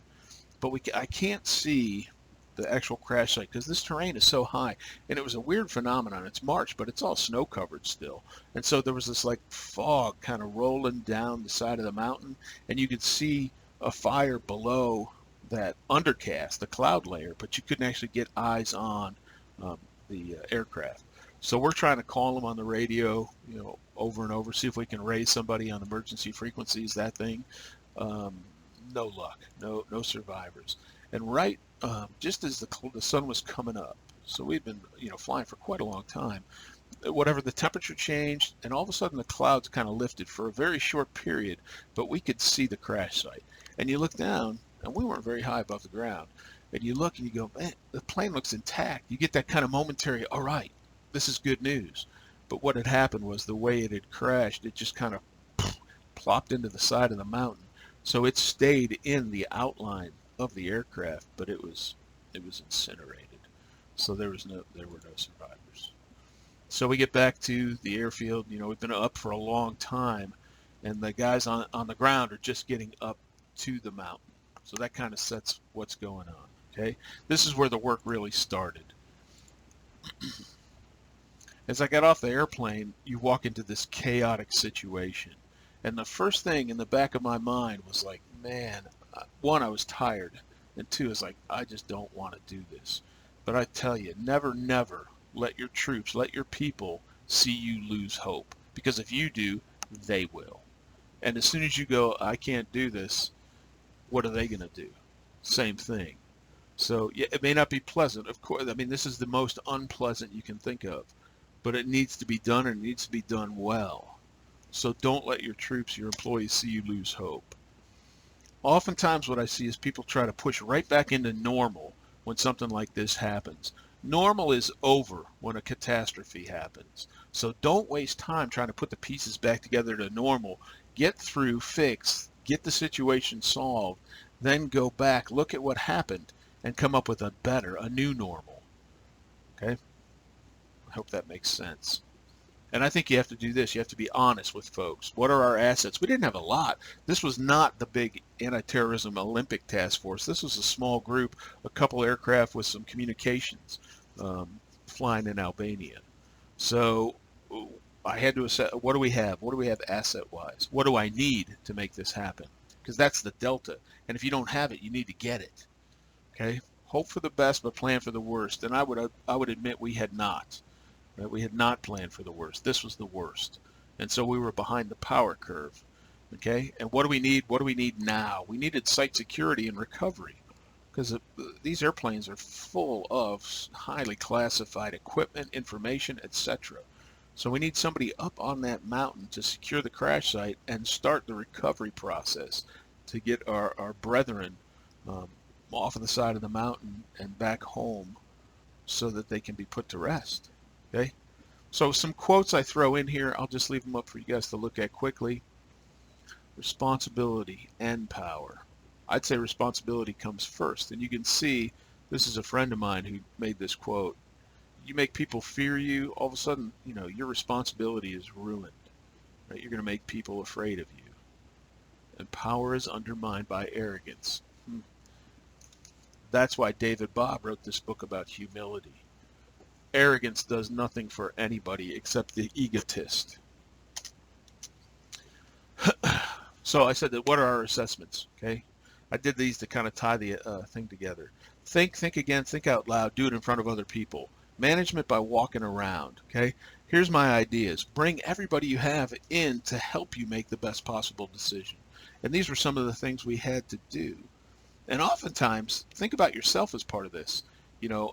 [SPEAKER 1] But I can't see the actual crash site because this terrain is so high, and it was a weird phenomenon. It's March, but it's all snow covered still, and so there was this like fog kind of rolling down the side of the mountain, and you could see a fire below that undercast, the cloud layer, but you couldn't actually get eyes on the aircraft. So we're trying to call them on the radio, over and over, see if we can raise somebody on emergency frequencies, that thing. No luck, no survivors. And right just as the sun was coming up, so we'd been flying for quite a long time, whatever, the temperature changed, and all of a sudden the clouds kind of lifted for a very short period, but we could see the crash site. And you look down, and we weren't very high above the ground, and you look and you go, man, the plane looks intact. You get that kind of momentary, all right, this is good news. But what had happened was the way it had crashed, it just kind of plopped into the side of the mountain. So it stayed in the outline of the aircraft, but it was incinerated. So there were no survivors. So we get back to the airfield. We've been up for a long time, and the guys on the ground are just getting up to the mountain. So that kind of sets what's going on. Okay, this is where the work really started. As I got off the airplane, you walk into this chaotic situation. And the first thing in the back of my mind was like, man, one, I was tired. And two, is like, I just don't want to do this. But I tell you, never let your troops, let your people see you lose hope. Because if you do, they will. And as soon as you go, I can't do this, what are they going to do? Same thing. So yeah, it may not be pleasant. Of course, I mean, this is the most unpleasant you can think of. But it needs to be done, and it needs to be done well. So don't let your troops, your employees, see you lose hope. Oftentimes what I see is people try to push right back into normal when something like this happens. Normal is over when a catastrophe happens. So don't waste time trying to put the pieces back together to normal. Get through, fix, get the situation solved, then go back, look at what happened, and come up with a new normal. Okay? I hope that makes sense. And I think you have to do this. You have to be honest with folks. What are our assets? We didn't have a lot. This was not the big anti-terrorism Olympic task force. This was a small group, a couple aircraft with some communications flying in Albania. So I had to assess, what do we have? What do we have asset-wise? What do I need to make this happen? Because that's the delta. And if you don't have it, you need to get it. Okay? Hope for the best, but plan for the worst. And I would admit we had not. Right? We had not planned for the worst. This was the worst. And so we were behind the power curve. Okay? And what do we need? What do we need now? We needed site security and recovery, because these airplanes are full of highly classified equipment, information, etc. So we need somebody up on that mountain to secure the crash site and start the recovery process to get our brethren off of the side of the mountain and back home so that they can be put to rest. Okay? So some quotes I throw in here, I'll just leave them up for you guys to look at quickly. Responsibility and power. I'd say responsibility comes first. And you can see, this is a friend of mine who made this quote. You make people fear you, all of a sudden, your responsibility is ruined. Right? You're going to make people afraid of you. And power is undermined by arrogance. That's why David Bobb wrote this book about humility. Arrogance does nothing for anybody except the egotist. So I said that, what are our assessments? Okay, I did these to kind of tie the thing together. Think again, think out loud, do it in front of other people. Management by walking around. Okay, here's my ideas. Bring everybody you have in to help you make the best possible decision. And these were some of the things we had to do. And oftentimes, think about yourself as part of this.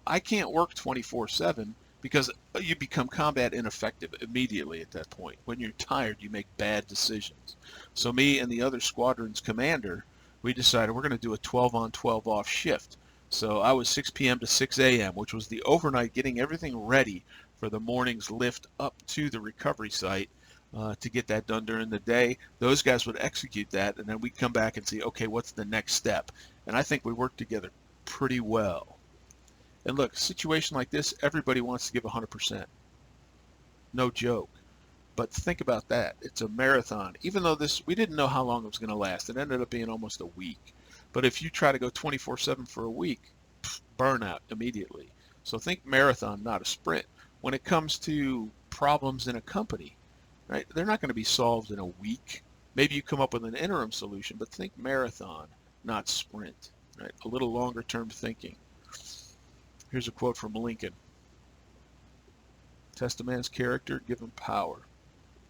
[SPEAKER 1] I can't work 24/7 because you become combat ineffective immediately at that point. When you're tired, you make bad decisions. So me and the other squadron's commander, we decided we're going to do a 12 on 12 off shift. So I was 6 p.m. to 6 a.m., which was the overnight, getting everything ready for the morning's lift up to the recovery site to get that done during the day. Those guys would execute that, and then we'd come back and see, okay, what's the next step? And I think we worked together pretty well. And look, a situation like this, everybody wants to give 100%. No joke. But think about that. It's a marathon. Even though we didn't know how long it was going to last. It ended up being almost a week. But if you try to go 24/7 for a week, burnout immediately. So think marathon, not a sprint. When it comes to problems in a company, right, they're not going to be solved in a week. Maybe you come up with an interim solution, but think marathon, not sprint. Right? A little longer term thinking. Here's a quote from Lincoln. Test a man's character, give him power.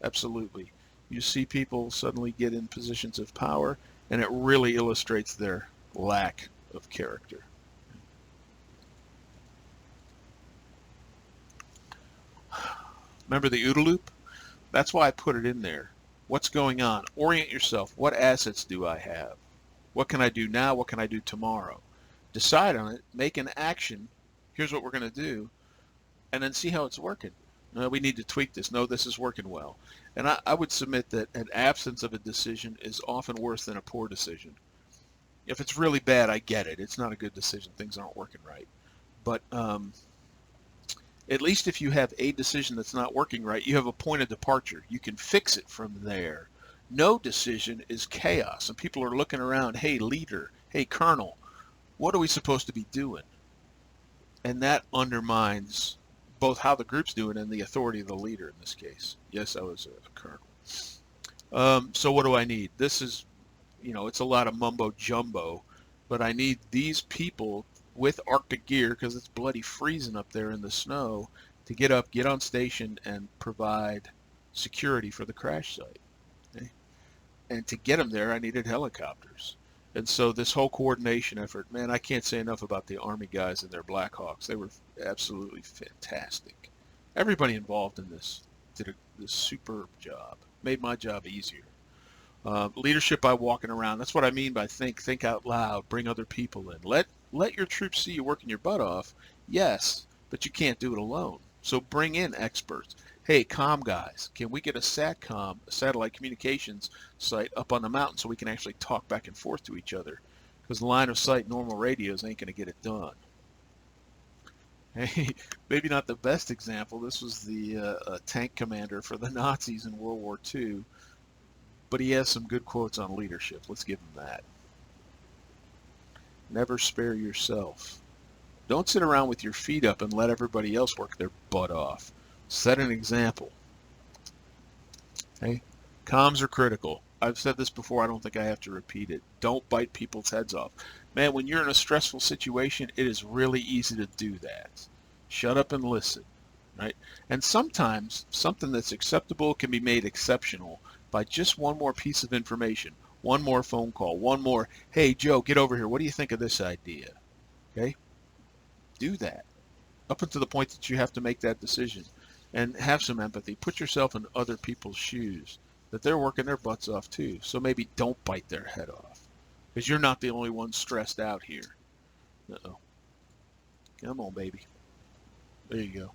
[SPEAKER 1] Absolutely. You see people suddenly get in positions of power, and it really illustrates their lack of character. Remember the OODA loop? That's why I put it in there. What's going on? Orient yourself. What assets do I have? What can I do now? What can I do tomorrow? Decide on it. Make an action. Here's what we're going to do. And then see how it's working. No, we need to tweak this. No, this is working well. And I would submit that an absence of a decision is often worse than a poor decision. If it's really bad, I get it. It's not a good decision. Things aren't working right. But at least if you have a decision that's not working right, you have a point of departure. You can fix it from there. No decision is chaos. And people are looking around, hey, leader, hey, colonel, what are we supposed to be doing? And that undermines both how the group's doing and the authority of the leader in this case. Yes, I was a colonel. So what do I need? This is, it's a lot of mumbo jumbo, but I need these people with Arctic gear, because it's bloody freezing up there in the snow, to get up, get on station, and provide security for the crash site. Okay? And to get them there, I needed helicopters. And so this whole coordination effort, man, I can't say enough about the Army guys and their Blackhawks. They were absolutely fantastic. Everybody involved in this did a superb job. Made my job easier. Leadership by walking around. That's what I mean by think out loud, bring other people in. Let your troops see you working your butt off. Yes, but you can't do it alone. So bring in experts. Hey, comm guys, can we get a SATCOM, a satellite communications site, up on the mountain so we can actually talk back and forth to each other? Because line of sight normal radios ain't going to get it done. Hey, maybe not the best example. This was the tank commander for the Nazis in World War II. But he has some good quotes on leadership. Let's give him that. Never spare yourself. Don't sit around with your feet up and let everybody else work their butt off. Set an example. Okay? Comms are critical. I've said this before. I don't think I have to repeat it. Don't bite people's heads off. Man, when you're in a stressful situation, it is really easy to do that. Shut up and listen, right? And sometimes something that's acceptable can be made exceptional by just one more piece of information, one more phone call, one more, hey, Joe, get over here. What do you think of this idea? Okay? Do that up until the point that you have to make that decision, and have some empathy. Put yourself in other people's shoes, that they're working their butts off too. So maybe don't bite their head off, because you're not the only one stressed out here. Uh-oh. Come on, baby. There you go.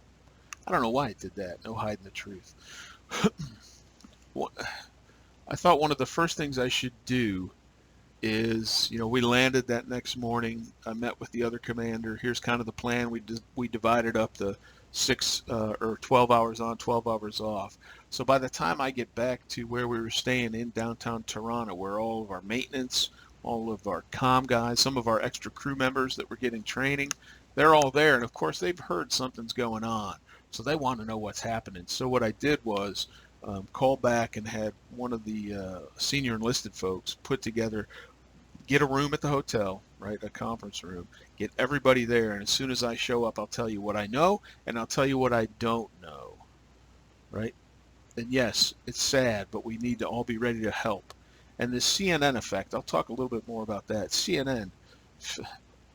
[SPEAKER 1] I don't know why I did that. No hiding the truth. I thought one of the first things I should do is, we landed that next morning. I met with the other commander. Here's kind of the plan. We divided up the 12 hours on, 12 hours off. So by the time I get back to where we were staying in downtown Toronto, where all of our maintenance, all of our comm guys, some of our extra crew members that were getting training, they're all there. And of course, they've heard something's going on. So they want to know what's happening. So what I did was call back and had one of the senior enlisted folks put together, get a room at the hotel, right, a conference room, get everybody there, and as soon as I show up, I'll tell you what I know, and I'll tell you what I don't know, right? And yes, it's sad, but we need to all be ready to help. And this CNN effect, I'll talk a little bit more about that. CNN,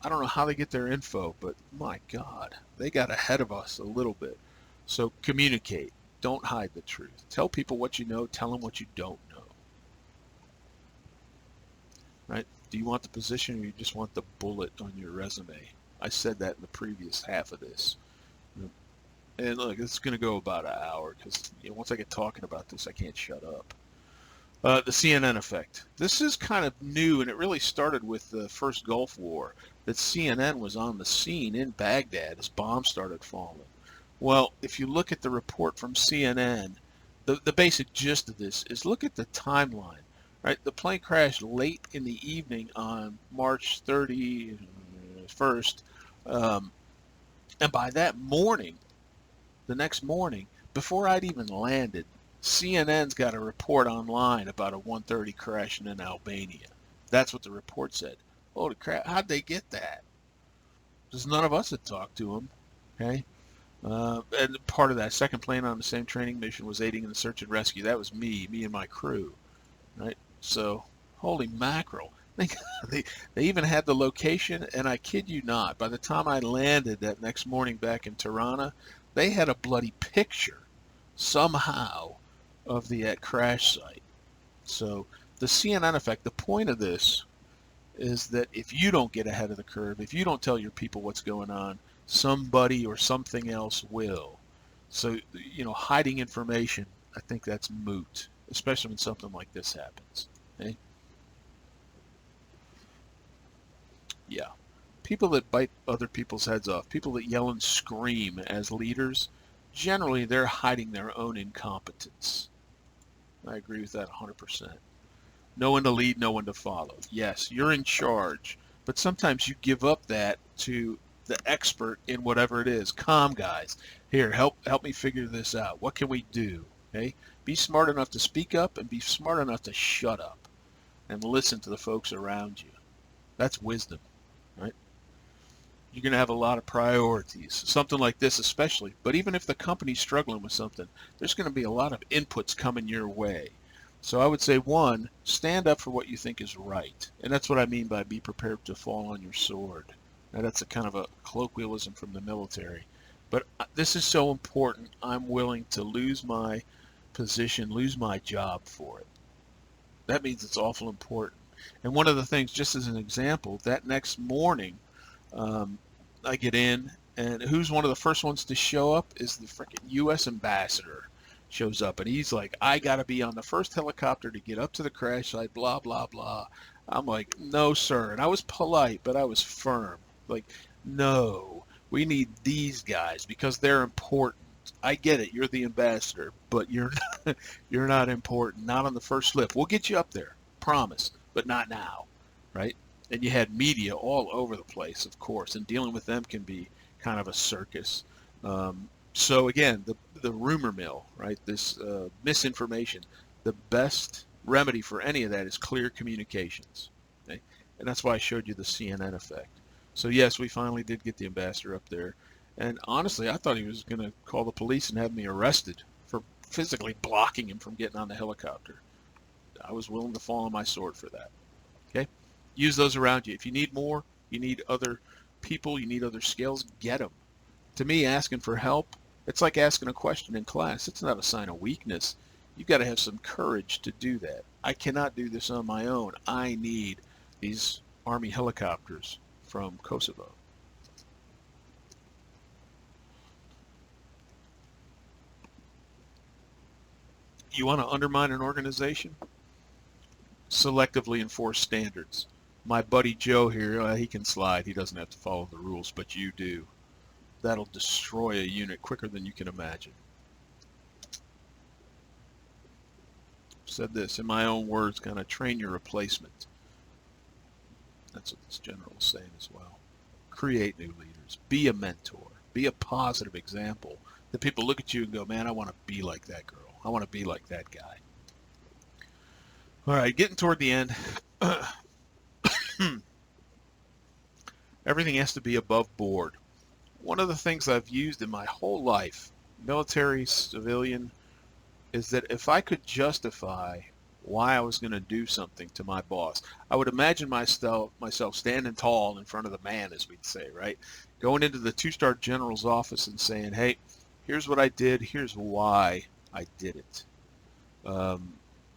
[SPEAKER 1] I don't know how they get their info, but my God, they got ahead of us a little bit. So communicate. Don't hide the truth. Tell people what you know. Tell them what you don't know. Right? Do you want the position, or you just want the bullet on your resume? I said that in the previous half of this. And look, it's going to go about an hour, because once I get talking about this, I can't shut up. The CNN effect. This is kind of new, and it really started with the first Gulf War, that CNN was on the scene in Baghdad as bombs started falling. Well, if you look at the report from CNN, the basic gist of this is, look at the timeline. Right, the plane crashed late in the evening on March 31st, and by that morning, the next morning, before I'd even landed, CNN's got a report online about a 1:30 crashing in Albania. That's what the report said. Holy crap, how'd they get that? Because none of us had talked to them, okay? And part of that second plane on the same training mission was aiding in the search and rescue. That was me and my crew, right? So, holy mackerel. They even had the location, and I kid you not, by the time I landed that next morning back in Tirana, they had a bloody picture somehow of the crash site. So the CNN effect, the point of this is that if you don't get ahead of the curve, if you don't tell your people what's going on, somebody or something else will. So, hiding information, I think that's moot, especially when something like this happens. Okay? Yeah. People that bite other people's heads off, people that yell and scream as leaders, generally they're hiding their own incompetence. I agree with that 100%. No one to lead, no one to follow. Yes, you're in charge, but sometimes you give up that to the expert in whatever it is. Comm guys, here, help me figure this out. What can we do? Okay? Be smart enough to speak up, and be smart enough to shut up and listen to the folks around you. That's wisdom, right? You're going to have a lot of priorities, something like this especially. But even if the company's struggling with something, there's going to be a lot of inputs coming your way. So I would say, one, stand up for what you think is right. And that's what I mean by be prepared to fall on your sword. Now, that's a kind of a colloquialism from the military. But this is so important, I'm willing to lose my position, lose my job for it. That means it's awful important. And one of the things, just as an example, that next morning, I get in, and who's one of the first ones to show up is the freaking U.S. ambassador shows up, and he's like, I got to be on the first helicopter to get up to the crash site, blah, blah, blah. I'm like, no, sir. And I was polite, but I was firm. Like, no, we need these guys because they're important. I get it. You're the ambassador, but you're not important. Not on the first lift. We'll get you up there. Promise. But not now, right? And you had media all over the place, of course, and dealing with them can be kind of a circus. So again, the rumor mill, right? This misinformation. The best remedy for any of that is clear communications. Okay? And that's why I showed you the CNN effect. So yes, we finally did get the ambassador up there. And honestly, I thought he was going to call the police and have me arrested for physically blocking him from getting on the helicopter. I was willing to fall on my sword for that. Okay? Use those around you. If you need more, you need other people, you need other skills, get them. To me, asking for help, it's like asking a question in class. It's not a sign of weakness. You've got to have some courage to do that. I cannot do this on my own. I need these Army helicopters from Kosovo. You want to undermine an organization? Selectively enforce standards. My buddy Joe here, he can slide. He doesn't have to follow the rules, but you do. That'll destroy a unit quicker than you can imagine. Said this in my own words, kind of train your replacement. That's what this general is saying as well. Create new leaders. Be a mentor. Be a positive example that people look at you and go, man, I want to be like that girl. I want to be like that guy. All right, getting toward the end. Everything has to be above board. One of the things I've used in my whole life, military, civilian, is that if I could justify why I was going to do something to my boss, I would imagine myself standing tall in front of the man, as we'd say, right? Going into the two-star general's office and saying, hey, here's what I did, here's why I did it.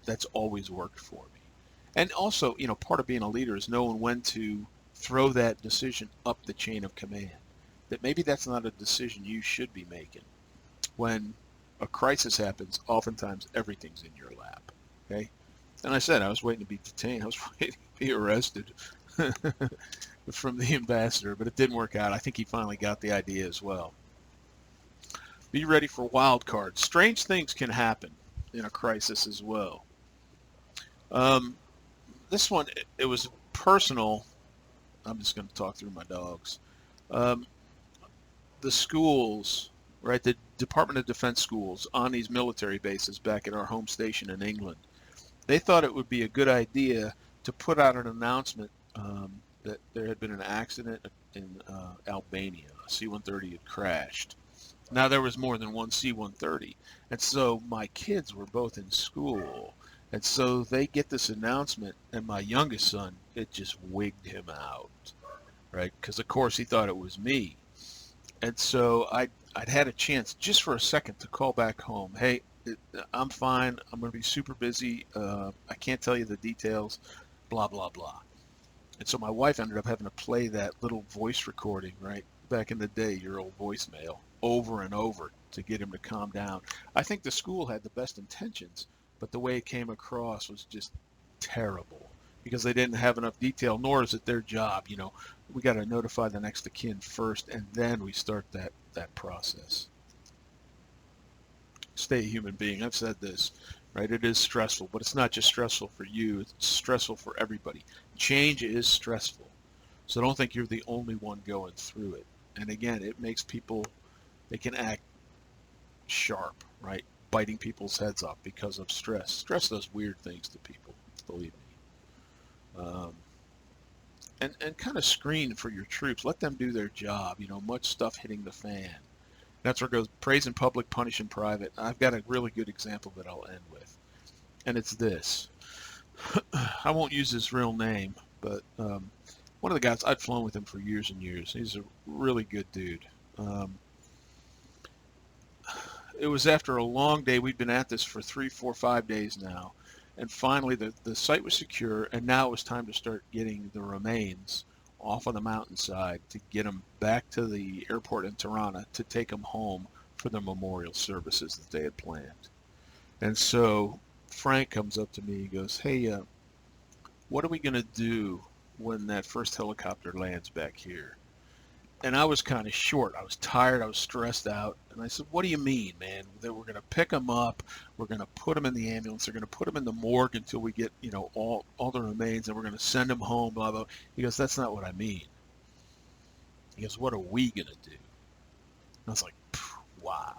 [SPEAKER 1] That's always worked for me. And also, part of being a leader is knowing when to throw that decision up the chain of command. That maybe that's not a decision you should be making. When a crisis happens, oftentimes everything's in your lap. Okay? And I said I was waiting to be detained. I was waiting to be arrested from the ambassador, but it didn't work out. I think he finally got the idea as well. Be ready for wild cards. Strange things can happen in a crisis as well. This one, it was personal. I'm just going to talk through my dogs. The schools, right, the Department of Defense schools on these military bases back at our home station in England, they thought it would be a good idea to put out an announcement that there had been an accident in Albania. A C-130 had crashed. Now there was more than one C-130, and so my kids were both in school, and so they get this announcement, and my youngest son, it just wigged him out, right? Because of course he thought it was me. And so I'd had a chance just for a second to call back home. Hey, I'm fine. I'm going to be super busy. I can't tell you the details, blah, blah, blah. And so my wife ended up having to play that little voice recording, right, back in the day, your old voicemail, over and over to get him to calm down. I think the school had the best intentions, but the way it came across was just terrible because they didn't have enough detail, nor is it their job. We got to notify the next of kin first, and then we start that process. Stay a human being. I've said this, right? It is stressful, but it's not just stressful for you. It's stressful for everybody. Change is stressful. So don't think you're the only one going through it. And again, it makes people, they can act sharp, right? Biting people's heads off because of stress. Stress does weird things to people, believe me. And kind of screen for your troops. Let them do their job. Much stuff hitting the fan. That's where it goes, praise in public, punish in private. I've got a really good example that I'll end with. And it's this. I won't use his real name, but one of the guys, I'd flown with him for years and years. He's a really good dude. It was after a long day. We'd been at this for 3, 4, 5 days now. And finally, the site was secure, and now it was time to start getting the remains off of the mountainside to get them back to the airport in Tirana to take them home for the memorial services that they had planned. And so Frank comes up to me. He goes, hey, what are we going to do when that first helicopter lands back here? And I was kind of short. I was tired. I was stressed out. And I said, what do you mean, man? That we're going to pick them up. We're going to put them in the ambulance. They're going to put them in the morgue until we get, all the remains, and we're going to send them home, blah, blah. He goes, that's not what I mean. He goes, what are we going to do? And I was like, wow.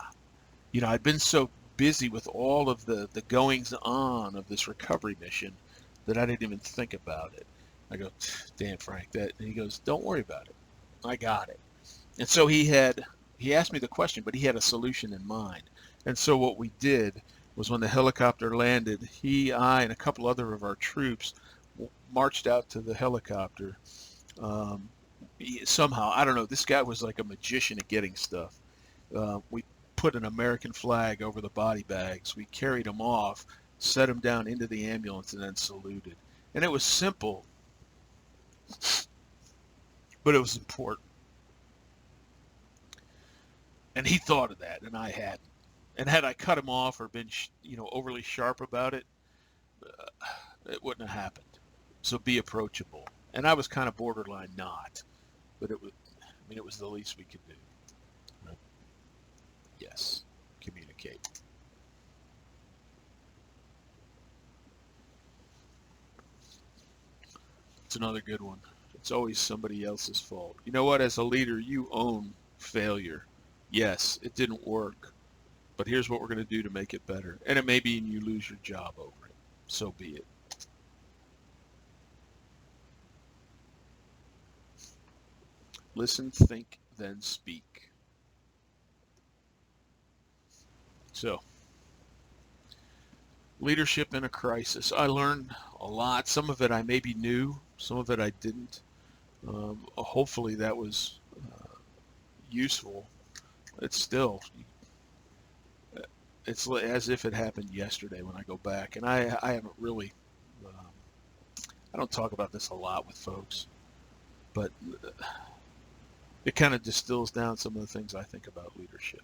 [SPEAKER 1] I'd been so busy with all of the goings on of this recovery mission that I didn't even think about it. I go, damn, Frank, that. And he goes, don't worry about it. I got it. And so he asked me the question, but he had a solution in mind. And so what we did was when the helicopter landed, he, I, and a couple other of our troops marched out to the helicopter. Um, Somehow, I don't know, this guy was like a magician at getting stuff. We put an American flag over the body bags. We carried them off, set them down into the ambulance, and then saluted. And it was simple, but it was important. And he thought of that, and I hadn't. And had I cut him off or been, overly sharp about it, it wouldn't have happened. So be approachable. And I was kind of borderline not, but it was the least we could do. Right? Yes, communicate. It's another good one. It's always somebody else's fault. You know what? As a leader, you own failure. Yes, it didn't work, but here's what we're going to do to make it better. And it may be you lose your job over it. So be it. Listen, think, then speak. So, leadership in a crisis. I learned a lot. Some of it I maybe knew, some of it I didn't. Hopefully that was useful. It's as if it happened yesterday when I go back. And I haven't really, I don't talk about this a lot with folks, but it kind of distills down some of the things I think about leadership.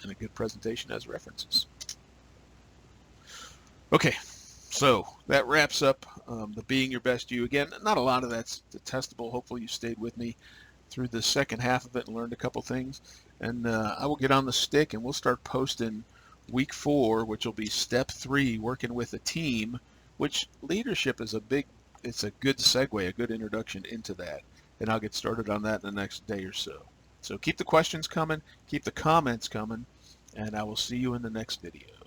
[SPEAKER 1] And a good presentation has references. Okay, so that wraps up the Being Your Best You. Again, not a lot of that's testable. Hopefully you stayed with me through the second half of it and learned a couple things. And I will get on the stick and we'll start posting week 4, which will be step 3, working with a team, which leadership is it's a good segue, a good introduction into that. And I'll get started on that in the next day or so. So keep the questions coming, keep the comments coming, and I will see you in the next video.